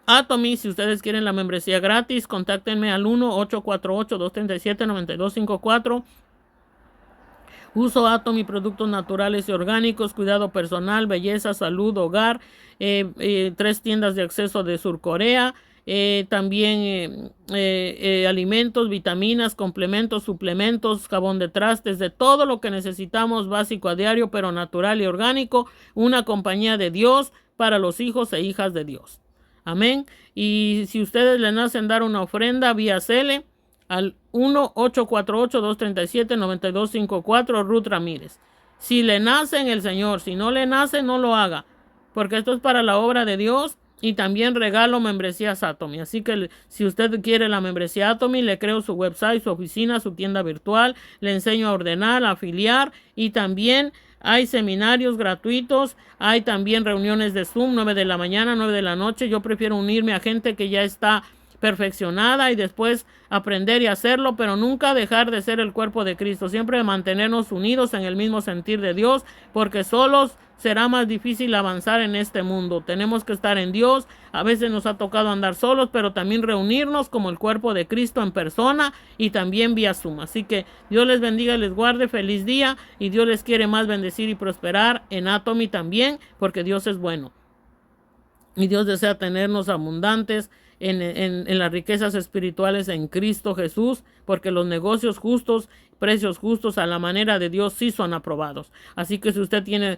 Atomy. Si ustedes quieren la membresía gratis, contáctenme al 1-848-237-9254. Uso Atomy, productos naturales y orgánicos, cuidado personal, belleza, salud, hogar, 3 tiendas de acceso de Sur Corea, también alimentos, vitaminas, complementos, suplementos, jabón de trastes, de todo lo que necesitamos básico a diario, pero natural y orgánico, una compañía de Dios para los hijos e hijas de Dios. Amén. Y si ustedes le nacen dar una ofrenda vía Cele, al 1-848-237-9254, Ruth Ramírez. Si le nace en el Señor, si no le nace, no lo haga, porque esto es para la obra de Dios y también regalo membresías Atomy. Así que si usted quiere la membresía Atomy, le creo su website, su oficina, su tienda virtual, le enseño a ordenar, a afiliar y también hay seminarios gratuitos, hay también reuniones de Zoom, 9 de la mañana, 9 de la noche. Yo prefiero unirme a gente que ya está perfeccionada y después aprender y hacerlo, pero nunca dejar de ser el cuerpo de Cristo, siempre mantenernos unidos en el mismo sentir de Dios, porque solos será más difícil avanzar en este mundo. Tenemos que estar en Dios. A veces nos ha tocado andar solos, pero también reunirnos como el cuerpo de Cristo en persona y también vía Zoom. Así que Dios les bendiga y les guarde. Feliz día, y Dios les quiere más bendecir y prosperar en Atomy también, porque Dios es bueno y Dios desea tenernos abundantes en las riquezas espirituales en Cristo Jesús, porque los negocios justos, precios justos a la manera de Dios sí son aprobados. Así que si usted tiene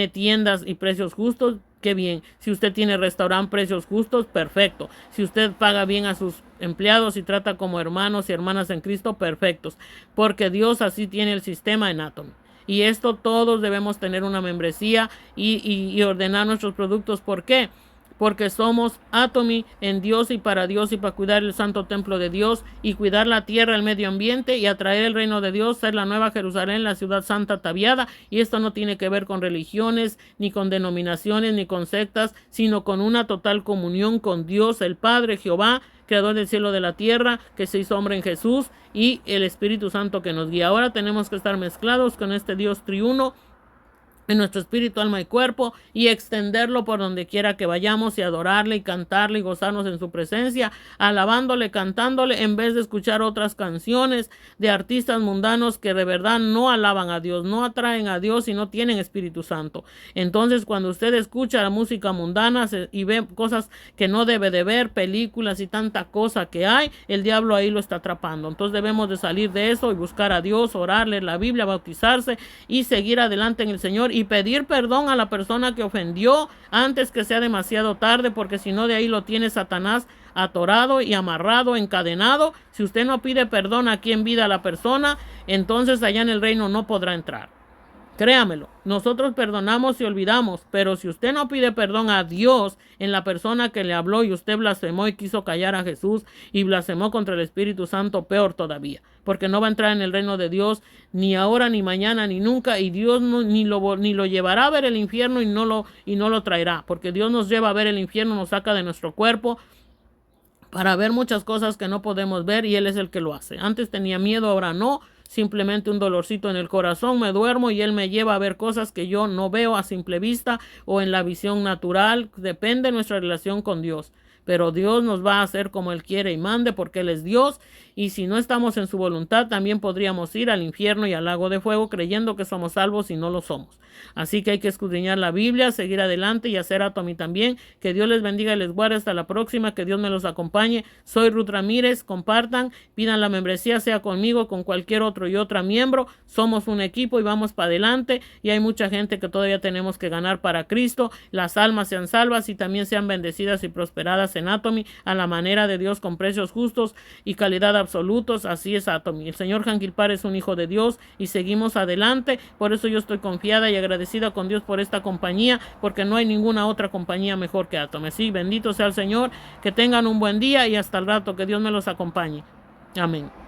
tiendas y precios justos, qué bien. Si usted tiene restaurante, precios justos, perfecto. Si usted paga bien a sus empleados y trata como hermanos y hermanas en Cristo, perfectos, porque Dios así tiene el sistema en Atomy. Y esto todos debemos tener una membresía y ordenar nuestros productos. ¿Por qué? Porque somos Atomy en Dios y para cuidar el santo templo de Dios y cuidar la tierra, el medio ambiente y atraer el reino de Dios, ser la nueva Jerusalén, la ciudad santa ataviada. Y esto no tiene que ver con religiones, ni con denominaciones, ni con sectas, sino con una total comunión con Dios, el Padre, Jehová, creador del cielo y de la tierra, que se hizo hombre en Jesús, y el Espíritu Santo que nos guía. Ahora tenemos que estar mezclados con este Dios triuno en nuestro espíritu, alma y cuerpo, y extenderlo por donde quiera que vayamos, y adorarle y cantarle y gozarnos en su presencia, alabándole, cantándole, en vez de escuchar otras canciones de artistas mundanos que de verdad no alaban a Dios, no atraen a Dios y no tienen Espíritu Santo. Entonces, cuando usted escucha la música mundana y ve cosas que no debe de ver, películas y tanta cosa que hay, el diablo ahí lo está atrapando. Entonces debemos de salir de eso y buscar a Dios, orar, leer la Biblia, bautizarse y seguir adelante en el Señor, y pedir perdón a la persona que ofendió antes que sea demasiado tarde, porque si no, de ahí lo tiene Satanás atorado y amarrado, encadenado. Si usted no pide perdón aquí en vida a la persona, entonces allá en el reino no podrá entrar. Créamelo, nosotros perdonamos y olvidamos, pero si usted no pide perdón a Dios en la persona que le habló y usted blasfemó y quiso callar a Jesús y blasfemó contra el Espíritu Santo, peor todavía, porque no va a entrar en el reino de Dios ni ahora, ni mañana, ni nunca, y Dios no, ni lo llevará a ver el infierno y no lo traerá, porque Dios nos lleva a ver el infierno, nos saca de nuestro cuerpo para ver muchas cosas que no podemos ver y Él es el que lo hace. Antes tenía miedo, ahora no. Simplemente un dolorcito en el corazón, me duermo y Él me lleva a ver cosas que yo no veo a simple vista o en la visión natural. Depende de nuestra relación con Dios. Pero Dios nos va a hacer como Él quiere y mande porque Él es Dios. Y si no estamos en su voluntad, también podríamos ir al infierno y al lago de fuego creyendo que somos salvos y no lo somos. Así que hay que escudriñar la Biblia, seguir adelante y hacer a mí también. Que Dios les bendiga y les guarde hasta la próxima. Que Dios me los acompañe. Soy Ruth Ramírez. Compartan, pidan la membresía, sea conmigo, con cualquier otro y otra miembro. Somos un equipo y vamos para adelante. Y hay mucha gente que todavía tenemos que ganar para Cristo. Las almas sean salvas y también sean bendecidas y prosperadas en Atomy a la manera de Dios con precios justos y calidad absolutos. Así es Atomy. El señor Jankilpar es un hijo de Dios y seguimos adelante. Por eso yo estoy confiada y agradecida con Dios por esta compañía, porque no hay ninguna otra compañía mejor que Atomy. Sí, bendito sea el Señor. Que tengan un buen día y hasta el rato. Que Dios me los acompañe. Amén.